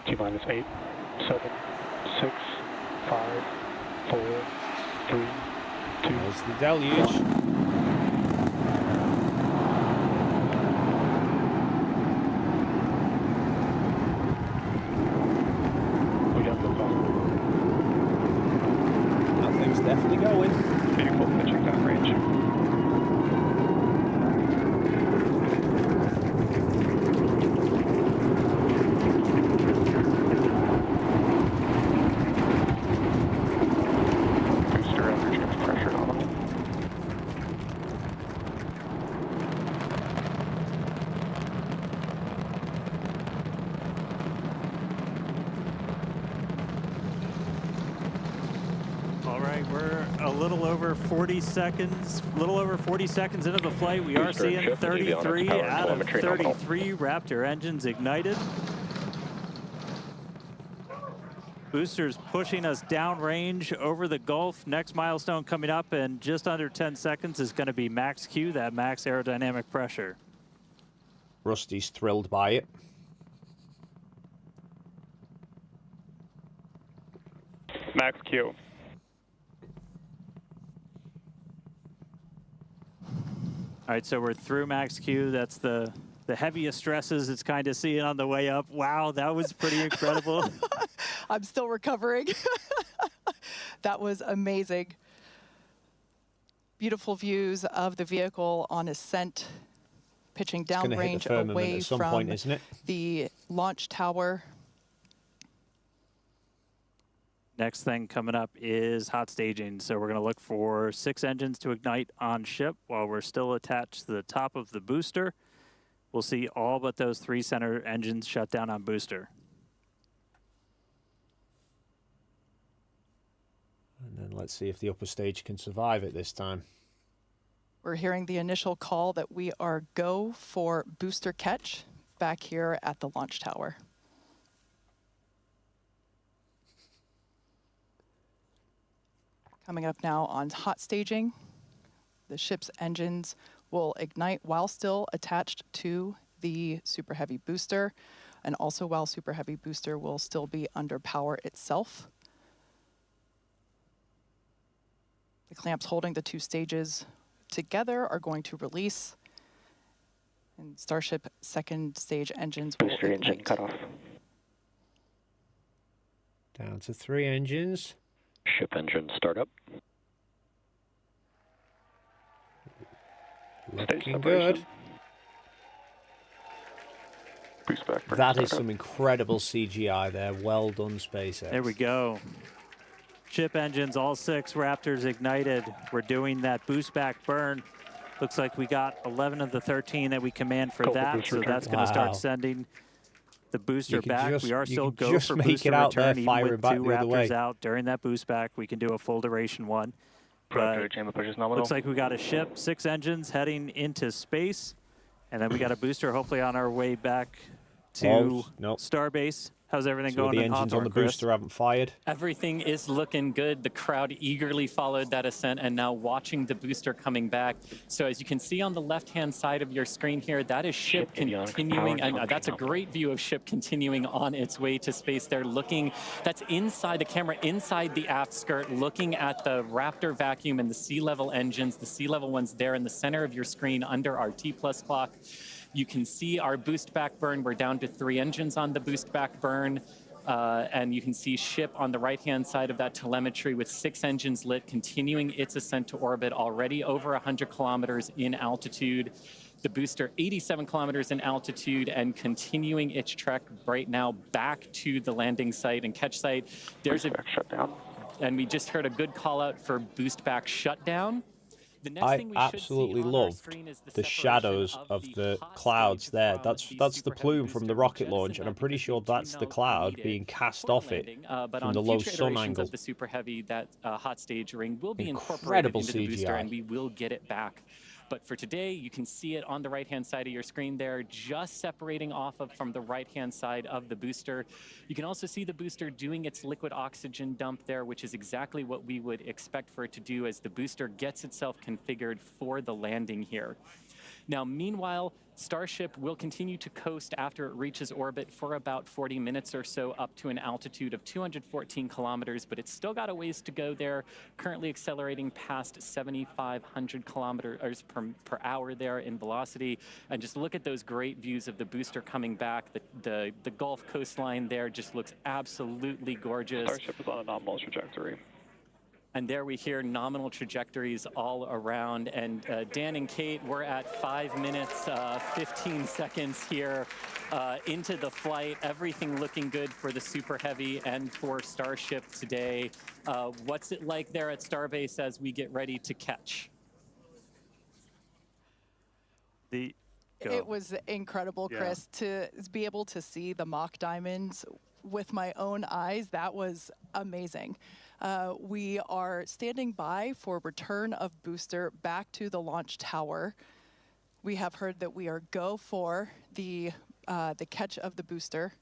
[SPEAKER 4] T-minus 8, 7, 6, 5, 4, 3, 2.
[SPEAKER 1] There's the deluge.
[SPEAKER 4] We got the ball.
[SPEAKER 1] That thing's definitely going.
[SPEAKER 4] Vehicle pitching down range. Booster average pressure nominal.
[SPEAKER 3] All right, we're a little over 40 seconds into the flight. We are
[SPEAKER 4] Booster
[SPEAKER 3] seeing
[SPEAKER 4] shift,
[SPEAKER 3] 33
[SPEAKER 4] power
[SPEAKER 3] out of
[SPEAKER 4] telemetry nominal.
[SPEAKER 3] 33 Raptor engines ignited. Boosters pushing us downrange over the Gulf. Next milestone coming up in just under 10 seconds is going to be max Q, that max aerodynamic pressure.
[SPEAKER 1] Rusty's thrilled by it.
[SPEAKER 4] Max Q.
[SPEAKER 3] All right, so we're through max Q. That's the heaviest stresses it's kind of seeing on the way up. Wow, that was pretty incredible.
[SPEAKER 2] I'm still recovering. That was amazing. Beautiful views of the vehicle on ascent, pitching
[SPEAKER 1] It's going to hit
[SPEAKER 2] downrange
[SPEAKER 1] the firmament
[SPEAKER 2] away
[SPEAKER 1] at some
[SPEAKER 2] from
[SPEAKER 1] point, isn't it?
[SPEAKER 2] the launch tower.
[SPEAKER 3] Next thing coming up is hot staging. So we're going to look for 6 engines to ignite on ship while we're still attached to the top of the booster. We'll see all but those 3 center engines shut down on booster.
[SPEAKER 1] And then let's see if the upper stage can survive it this time.
[SPEAKER 2] We're hearing the initial call that we are go for booster catch back here at the launch tower. Coming up now on hot staging, the ship's engines will ignite while still attached to the Super Heavy booster, and also while Super Heavy booster will still be under power itself. The clamps holding the 2 stages together are going to release, and Starship second stage engines will
[SPEAKER 4] Booster engine
[SPEAKER 2] ignite.
[SPEAKER 4] cut off.
[SPEAKER 1] Down to 3 engines.
[SPEAKER 4] Ship engine startup.
[SPEAKER 1] Looking good.
[SPEAKER 4] Boost back burn
[SPEAKER 1] That is
[SPEAKER 4] startup.
[SPEAKER 1] some incredible CGI there. Well done, SpaceX.
[SPEAKER 3] There we go. Ship engines, all 6 Raptors ignited. We're doing that boost back burn. Looks like we got 11 of the 13 that we command for
[SPEAKER 4] Total
[SPEAKER 3] that,
[SPEAKER 4] booster
[SPEAKER 3] so
[SPEAKER 4] return.
[SPEAKER 3] that's going to
[SPEAKER 1] Wow.
[SPEAKER 3] start sending the booster back. We are still go
[SPEAKER 1] just
[SPEAKER 3] for
[SPEAKER 1] make
[SPEAKER 3] booster
[SPEAKER 1] it out there,
[SPEAKER 3] return, even
[SPEAKER 1] firing
[SPEAKER 3] with
[SPEAKER 1] back
[SPEAKER 3] 2
[SPEAKER 1] the other way.
[SPEAKER 3] Raptors out during that boost back. We can do a full duration one.
[SPEAKER 4] Roger, chamber push is nominal.
[SPEAKER 3] Looks like we got a ship, 6 engines heading into space, and then we got a booster hopefully on our way back to
[SPEAKER 1] nope.
[SPEAKER 3] Starbase. How's everything
[SPEAKER 1] So
[SPEAKER 3] going
[SPEAKER 1] the
[SPEAKER 3] in
[SPEAKER 1] engines on
[SPEAKER 3] Hawthorne,
[SPEAKER 1] the
[SPEAKER 3] Chris?
[SPEAKER 1] booster haven't fired.
[SPEAKER 5] Everything is looking good. The crowd eagerly followed that ascent and now watching the booster coming back. So as you can see on the left-hand side of your screen here, that is ship
[SPEAKER 4] avionics
[SPEAKER 5] continuing,
[SPEAKER 4] power
[SPEAKER 5] and that's a
[SPEAKER 4] function.
[SPEAKER 5] great view of ship continuing on its way to space. They're looking, that's inside the camera, inside the aft skirt, looking at the Raptor vacuum and the sea level engines. The sea level ones there in the center of your screen under our T+ clock. You can see our boost back burn. We're down to 3 engines on the boost back burn. And you can see ship on the right-hand side of that telemetry with 6 engines lit, continuing its ascent to orbit, already over 100 kilometers in altitude. The booster 87 kilometers in altitude and continuing its trek right now back to the landing site and catch site. There's
[SPEAKER 4] Boost back shutdown.
[SPEAKER 5] and we just heard a good call out for boost back shutdown. The next
[SPEAKER 1] I
[SPEAKER 5] thing we should see
[SPEAKER 1] absolutely
[SPEAKER 5] on our
[SPEAKER 1] loved
[SPEAKER 5] screen is
[SPEAKER 1] the
[SPEAKER 5] separation
[SPEAKER 1] shadows of the
[SPEAKER 5] hot
[SPEAKER 1] clouds
[SPEAKER 5] stage
[SPEAKER 1] there.
[SPEAKER 5] from
[SPEAKER 1] That's
[SPEAKER 5] the
[SPEAKER 1] the
[SPEAKER 5] Super
[SPEAKER 1] plume
[SPEAKER 5] Heavy
[SPEAKER 1] from the
[SPEAKER 5] booster.
[SPEAKER 1] rocket
[SPEAKER 5] We
[SPEAKER 1] launch,
[SPEAKER 5] jettisoned
[SPEAKER 1] and I'm
[SPEAKER 5] that
[SPEAKER 1] pretty
[SPEAKER 5] because
[SPEAKER 1] sure
[SPEAKER 5] we do
[SPEAKER 1] that's the
[SPEAKER 5] know
[SPEAKER 1] cloud
[SPEAKER 5] needed
[SPEAKER 1] being cast
[SPEAKER 5] for the
[SPEAKER 1] off it
[SPEAKER 5] landing, but
[SPEAKER 1] from
[SPEAKER 5] on
[SPEAKER 1] the low
[SPEAKER 5] future
[SPEAKER 1] sun
[SPEAKER 5] iterations
[SPEAKER 1] angle.
[SPEAKER 5] of the Super Heavy, that hot stage ring will be
[SPEAKER 1] Incredible
[SPEAKER 5] incorporated into the booster,
[SPEAKER 1] CGI.
[SPEAKER 5] and we will get it back. But for today, you can see it on the right-hand side of your screen there, just separating off of from the right-hand side of the booster. You can also see the booster doing its liquid oxygen dump there, which is exactly what we would expect for it to do as the booster gets itself configured for the landing here. Now, meanwhile, Starship will continue to coast after it reaches orbit for about 40 minutes or so up to an altitude of 214 kilometers, but it's still got a ways to go there, currently accelerating past 7,500 kilometers per hour there in velocity. And just look at those great views of the booster coming back. The Gulf coastline there just looks absolutely gorgeous.
[SPEAKER 4] Starship is on a nominal trajectory.
[SPEAKER 5] And there we hear nominal trajectories all around. And Dan and Kate, we're at 5 minutes, 15 seconds here into the flight. Everything looking good for the Super Heavy and for Starship today. What's it like there at Starbase as we get ready to catch?
[SPEAKER 2] It was incredible, Chris, to be able to see the mock diamonds with my own eyes. That was amazing. We are standing by for return of booster back to the launch tower. We have heard that we are go for the catch of the booster.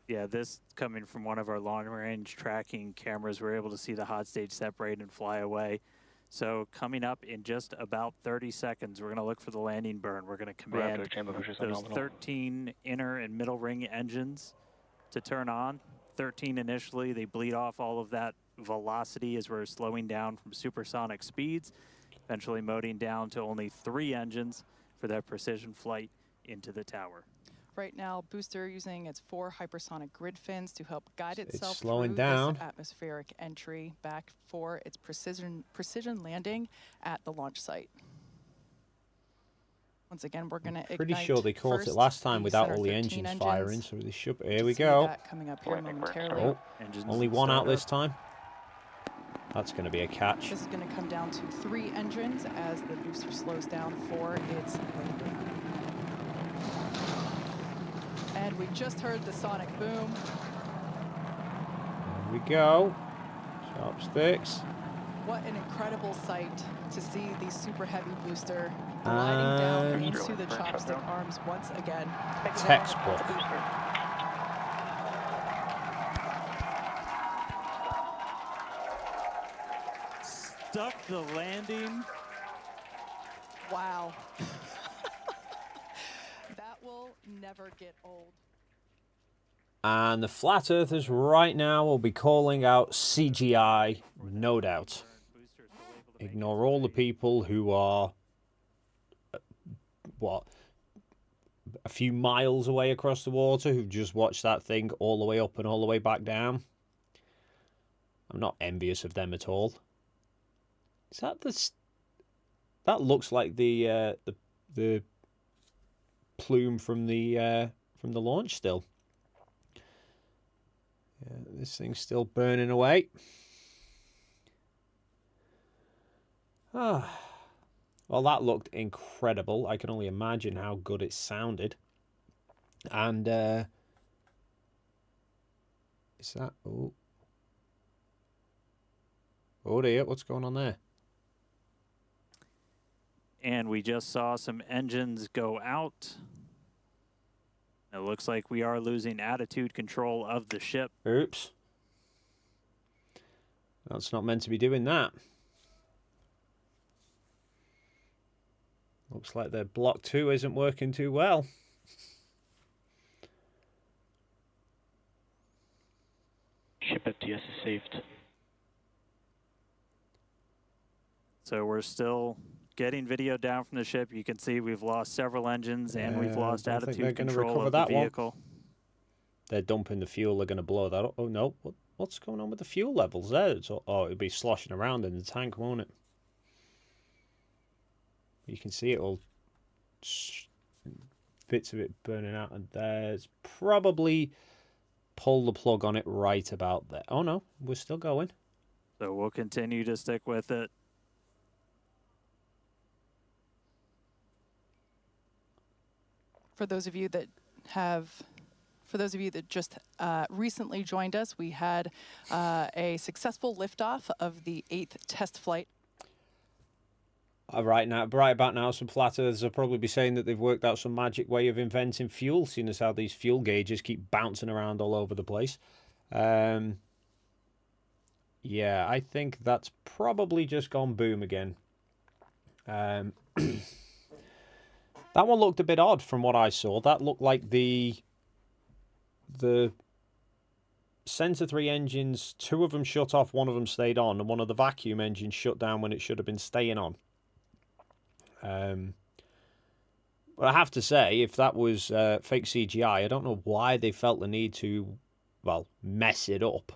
[SPEAKER 3] Yeah, this coming from one of our long-range tracking cameras, we're able to see the hot stage separate and fly away. So coming up in just about 30 seconds, we're going to look for the landing burn. We're going to command
[SPEAKER 4] Raptor chamber push is
[SPEAKER 3] those
[SPEAKER 4] nominal.
[SPEAKER 3] 13 inner and middle ring engines to turn on. 13 initially. They bleed off all of that velocity as we're slowing down from supersonic speeds, eventually moding down to only 3 engines for that precision flight into the tower.
[SPEAKER 2] Right now, booster using its 4 hypersonic grid fins to help guide itself
[SPEAKER 1] slowing
[SPEAKER 2] through
[SPEAKER 1] down.
[SPEAKER 2] this atmospheric entry back for its precision landing at the launch site. Once again, we're going to ignite.
[SPEAKER 1] Pretty sure they caught it last time without all the engines firing, so they should. Here we go.
[SPEAKER 2] That coming up here momentarily.
[SPEAKER 1] Oh, only one out this time. That's going to be a catch.
[SPEAKER 2] This is going to come down to 3 engines as the booster slows down for its landing. And we just heard the sonic boom.
[SPEAKER 1] Here we go. Chopsticks.
[SPEAKER 2] What an incredible sight to see the super heavy booster gliding down into the chopstick arms once again.
[SPEAKER 1] Textbook.
[SPEAKER 3] Stuck the landing.
[SPEAKER 2] Wow. That will never get old.
[SPEAKER 1] And the flat earthers right now will be calling out CGI, no doubt. Ignore all the people who are, what, a few miles away across the water who've just watched that thing all the way up and all the way back down. I'm not envious of them at all. Is that the... That looks like the plume from the launch still. Yeah, this thing's still burning away. Ah, well, that looked incredible. I can only imagine how good it sounded. And is that? Oh dear, what's going on there?
[SPEAKER 3] And we just saw some engines go out. It looks like we are losing attitude control of the ship.
[SPEAKER 1] Oops. That's not meant to be doing that. Looks like their Block 2 isn't working too well.
[SPEAKER 4] Ship FTS is saved.
[SPEAKER 3] So we're still getting video down from the ship. You can see we've lost several engines and we've lost attitude control of the vehicle.
[SPEAKER 1] They're dumping the fuel. They're going to blow that up. Oh no! What's going on with the fuel levels there? Oh, it'll be sloshing around in the tank, won't it? You can see it all. Bits of it burning out, and there's probably pull the plug on it right about there. Oh no, we're still going.
[SPEAKER 3] So we'll continue to stick with it.
[SPEAKER 2] For those of you that just recently joined us, we had a successful liftoff of the 8th test flight.
[SPEAKER 1] Right about now, some flat earthers will probably be saying that they've worked out some magic way of inventing fuel, seeing as how these fuel gauges keep bouncing around all over the place. Yeah, I think that's probably just gone boom again. That one looked a bit odd from what I saw. That looked like the Center 3 engines, 2 of them shut off, 1 of them stayed on, and one of the vacuum engines shut down when it should have been staying on. But I have to say, if that was fake CGI, I don't know why they felt the need to, well, mess it up.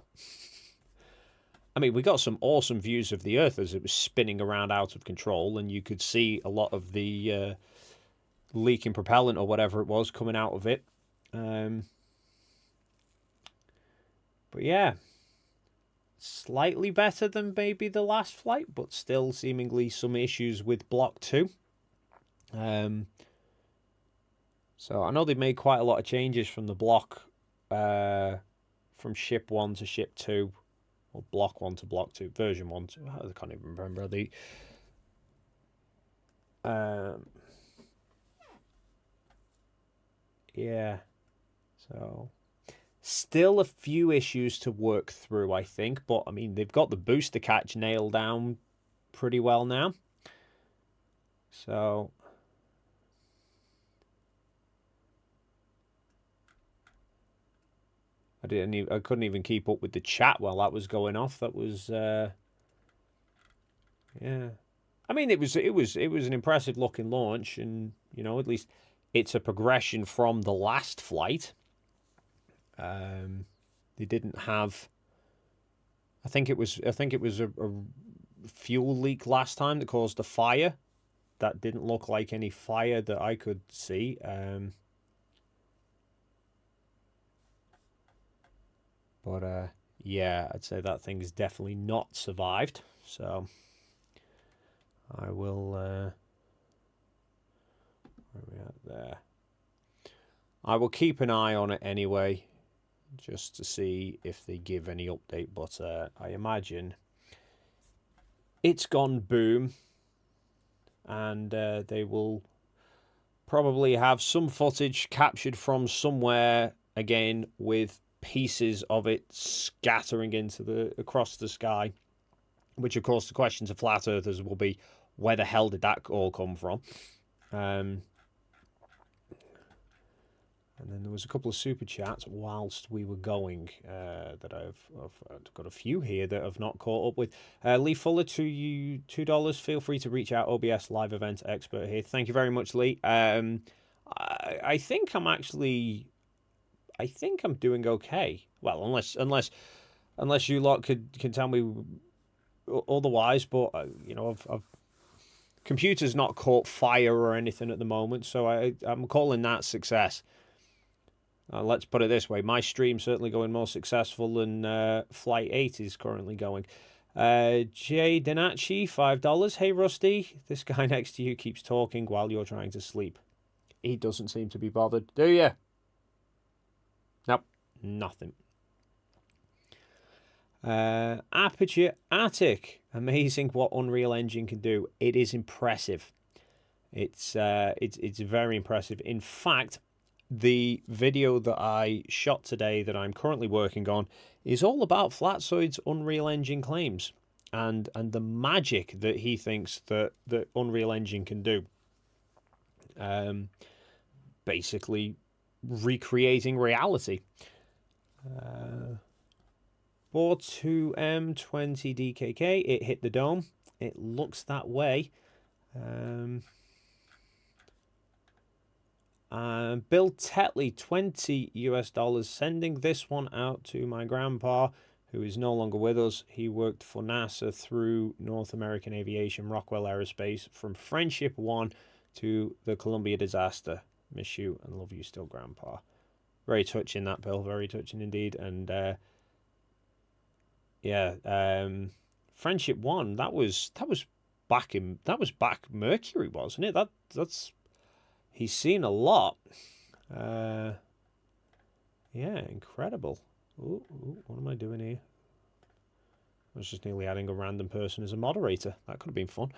[SPEAKER 1] I mean, we got some awesome views of the Earth as it was spinning around out of control, and you could see a lot of the leaking propellant or whatever it was coming out of it. But yeah, slightly better than maybe the last flight, but still seemingly some issues with Block 2. So I know they've made quite a lot of changes from the block, from Ship 1 to Ship 2, or Block 1 to Block 2, version 1 to, I can't even remember the... Yeah, so still a few issues to work through, I think, but I mean, they've got the booster catch nailed down pretty well now. So I couldn't even keep up with the chat while that was going off. That was yeah. I mean, it was an impressive looking launch, and you know, at least it's a progression from the last flight. They didn't have. I think it was a fuel leak last time that caused a fire. That didn't look like any fire that I could see. But yeah, I'd say that thing's definitely not survived. So I will. Where are we at there? I will keep an eye on it anyway, just to see if they give any update. But I imagine it's gone boom, and they will probably have some footage captured from somewhere again with pieces of it scattering across the sky. Which, of course, the question to flat earthers will be, where the hell did that all come from? And then there was a couple of super chats whilst we were going that I've got a few here that I've not caught up with. Lee Fuller, to you, $2. Feel free to reach out. OBS live event expert here. Thank you very much, Lee. I think I'm doing okay. Well, unless you lot can tell me otherwise, but you know, I've computer's not caught fire or anything at the moment, so I'm calling that success. Let's put it this way: my stream's certainly going more successful than Flight 8 is currently going. Jay Donacci, $5. Hey Rusty, this guy next to you keeps talking while you're trying to sleep. He doesn't seem to be bothered, do you? Nope, nothing. Aperture Attic. Amazing what Unreal Engine can do. It is impressive. It's very impressive. In fact, the video that I shot today that I'm currently working on is all about Flatsoid's Unreal Engine claims and the magic that he thinks that Unreal Engine can do. Basically recreating reality. 42M20DKK. It hit the dome. It looks that way. Bill Tetley, $20, sending this one out to my grandpa, who is no longer with us. He worked for NASA through North American Aviation, Rockwell Aerospace, from Friendship 1 to the Columbia disaster. Miss you and love you still, Grandpa. Very touching, that, Bill. Very touching indeed. And yeah, Friendship 1. That was back Mercury, wasn't it? That's he's seen a lot. Yeah, incredible. Ooh, what am I doing here? I was just nearly adding a random person as a moderator. That could have been fun.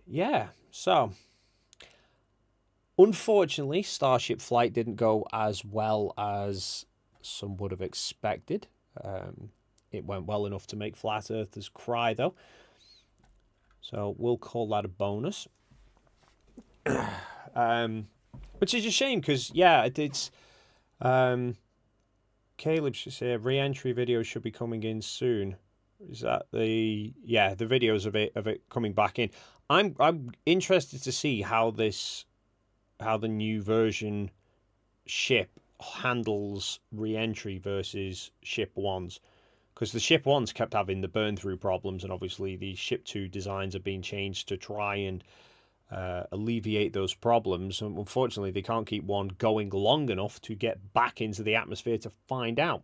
[SPEAKER 1] Yeah, so unfortunately, Starship flight didn't go as well as some would have expected. It went well enough to make flat earthers cry, though. So we'll call that a bonus. Which is a shame because, yeah, it's... Caleb should say re-entry video should be coming in soon. Is that the... Yeah, the videos of it coming back in. I'm interested to see how the new version ship handles re-entry versus ship 1's. Because the ship 1's kept having the burn-through problems, and obviously the ship 2 designs have been changed to try and alleviate those problems. And unfortunately, they can't keep one going long enough to get back into the atmosphere to find out.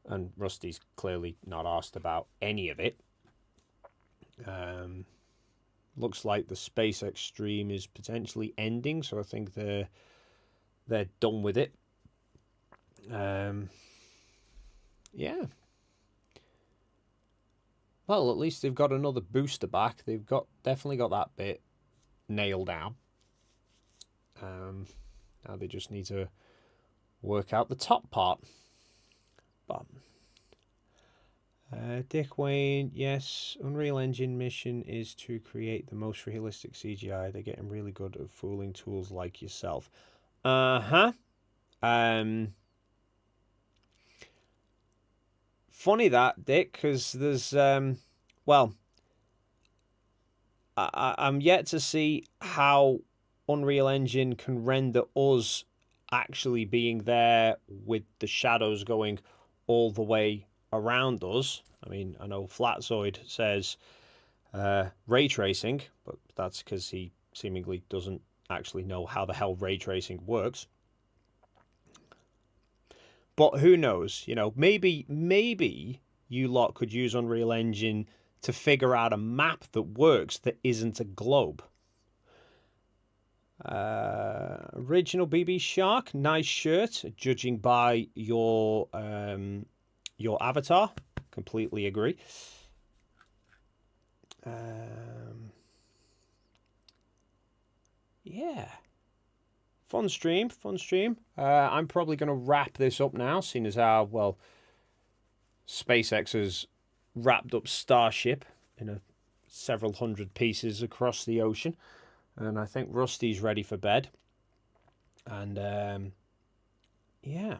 [SPEAKER 1] And Rusty's clearly not asked about any of it. Looks like the SpaceX stream is potentially ending, so I think they're done with it. Yeah. Well, at least they've got another booster back. They've definitely got that bit nailed down. Now they just need to work out the top part. But Dick Wayne, yes, Unreal Engine mission is to create the most realistic CGI. They're getting really good at fooling tools like yourself. Uh-huh. Funny that, Dick, because there's, well, I'm yet to see how Unreal Engine can render us actually being there with the shadows going all the way around us. I mean, I know Flatzoid says ray tracing, but that's because he seemingly doesn't actually know how the hell ray tracing works. But who knows? You know, maybe you lot could use Unreal Engine to figure out a map that works that isn't a globe. Original BB Shark, nice shirt. Judging by your avatar, completely agree. Yeah, fun stream. I'm probably going to wrap this up now, seeing as how, well, SpaceX has wrapped up Starship in several hundred pieces across the ocean. And I think Rusty's ready for bed. And, yeah.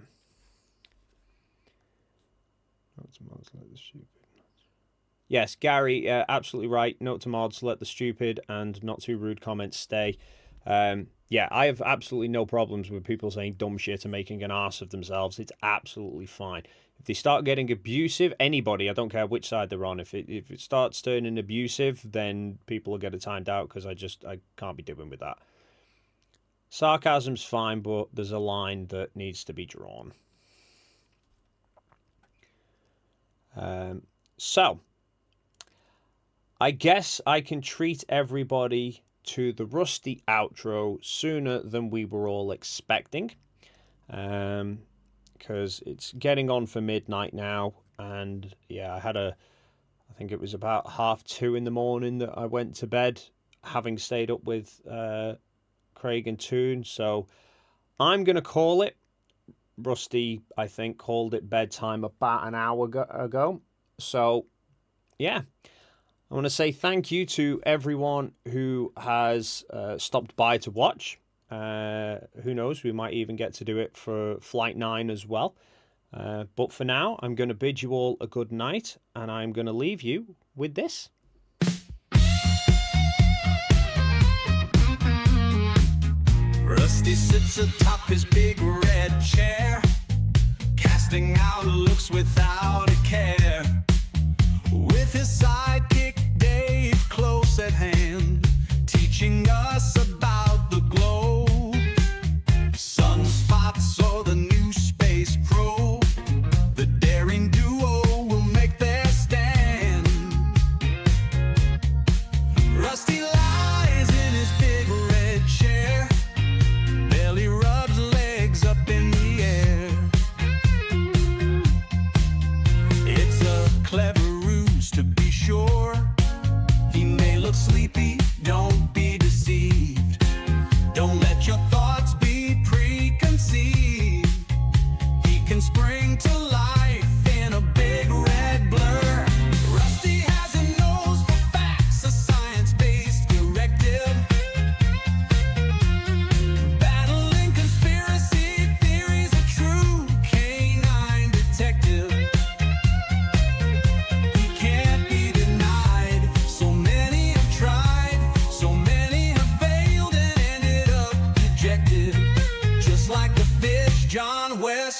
[SPEAKER 1] Yes, Gary, absolutely right. Note to mods, let the stupid and not too rude comments stay. Yeah, I have absolutely no problems with people saying dumb shit and making an arse of themselves. It's absolutely fine. If they start getting abusive, anybody, I don't care which side they're on, if it starts turning abusive, then people will get it timed out, because I can't be doing with that. Sarcasm's fine, but there's a line that needs to be drawn. So, I guess I can treat everybody to the Rusty outro sooner than we were all expecting. Because it's getting on for midnight now, and yeah, I think it was about 2:30 in the morning that I went to bed, having stayed up with Craig and Toon, so I'm going to call it. Rusty, I think, called it bedtime about an hour ago, so yeah. I want to say thank you to everyone who has stopped by to watch. Who knows, we might even get to do it for Flight 9 as well. But for now, I'm going to bid you all a good night, and I'm going to leave you with this.
[SPEAKER 6] Rusty sits atop his big red chair, casting out looks without a care. With his sidekick Dave close at hand, teaching us about the globe. Sunspots or the new space probe, the daring duo will make their stand. Rusty lies in his big red chair, belly rubs legs up in the air. It's a clever to be sure. He may look sleepy, don't be deceived. Don't let your thoughts be preconceived. He can spring to life in a big red blur. Rusty has a nose for facts, a science-based directive. Battling conspiracy theories, a true canine detective.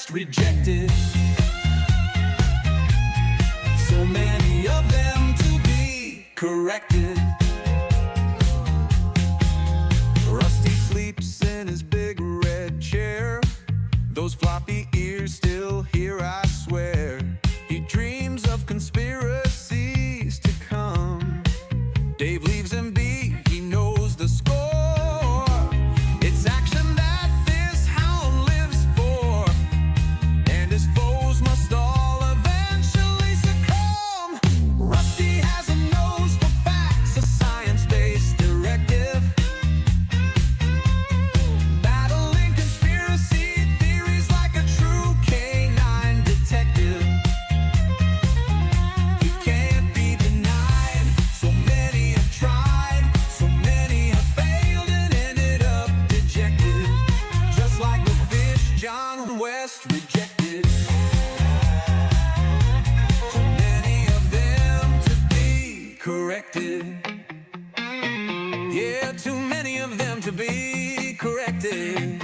[SPEAKER 6] Rejected. So many of them to be corrected. Rusty sleeps in his big red chair. Those floppy ears still hear, I swear. He dreams of conspiracies to come. Dave leaves him be, he knows the score. It's action that this hound lives for, and his foe corrected.